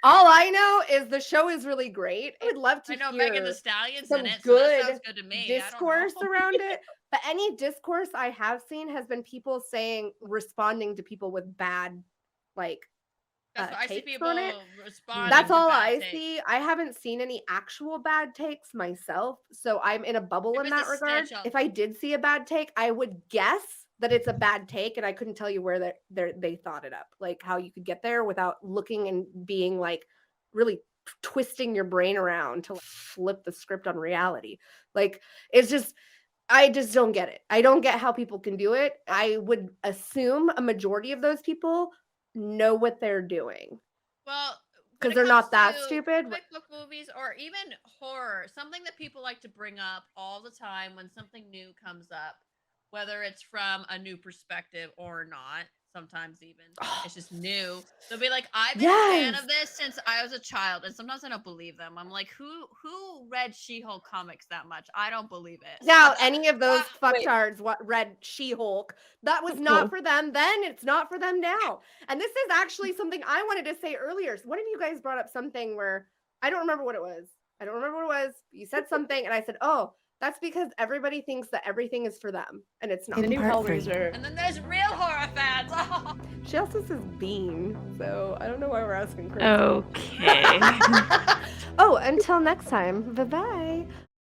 [SPEAKER 1] All I know is the show is really great. I would love to
[SPEAKER 2] I know
[SPEAKER 1] hear
[SPEAKER 2] Megan Thee Stallion's
[SPEAKER 1] some
[SPEAKER 2] in it, so
[SPEAKER 1] good
[SPEAKER 2] that sounds good to me.
[SPEAKER 1] discourse
[SPEAKER 2] I don't know.
[SPEAKER 1] around it. But any discourse I have seen has been people responding to people with bad, like,
[SPEAKER 2] I see
[SPEAKER 1] takes
[SPEAKER 2] people
[SPEAKER 1] on it.
[SPEAKER 2] responding.
[SPEAKER 1] That's
[SPEAKER 2] to
[SPEAKER 1] all
[SPEAKER 2] bad
[SPEAKER 1] I
[SPEAKER 2] takes.
[SPEAKER 1] see. I haven't seen any actual bad takes myself, so I'm in a bubble
[SPEAKER 2] If
[SPEAKER 1] in
[SPEAKER 2] it's
[SPEAKER 1] that
[SPEAKER 2] a
[SPEAKER 1] regard.
[SPEAKER 2] snitch,
[SPEAKER 1] If I did see a bad take, I would guess that it's a bad take, and I couldn't tell you where they thought it up, like how you could get there without looking and being like really twisting your brain around to flip the script on reality. Like it's just. I just don't get it. I don't get how people can do it. I would assume a majority of those people know what they're doing.
[SPEAKER 2] Well,
[SPEAKER 1] because they're not that stupid.
[SPEAKER 2] Comic book movies or even horror, something that people like to bring up all the time when something new comes up, whether it's from a new perspective or not. Sometimes even it's just new. They'll be like, "I've been a fan of this since I was a child," and sometimes I don't believe them. I'm like, "Who read She-Hulk comics that much? I don't believe it."
[SPEAKER 1] Now, any of those fucktards read She-Hulk, that was not for them then. It's not for them now. And this is actually something I wanted to say earlier. One of you guys brought up something where I don't remember what it was. I don't remember what it was. You said something, and I said, "Oh, that's because everybody thinks that everything is for them, and it's not."
[SPEAKER 4] The new
[SPEAKER 6] Part three.
[SPEAKER 4] Hellraiser.
[SPEAKER 2] And then there's real horror fans.
[SPEAKER 1] She also says bean, so I don't know why we're asking Chris.
[SPEAKER 3] Okay.
[SPEAKER 1] Oh, until next time. Bye bye.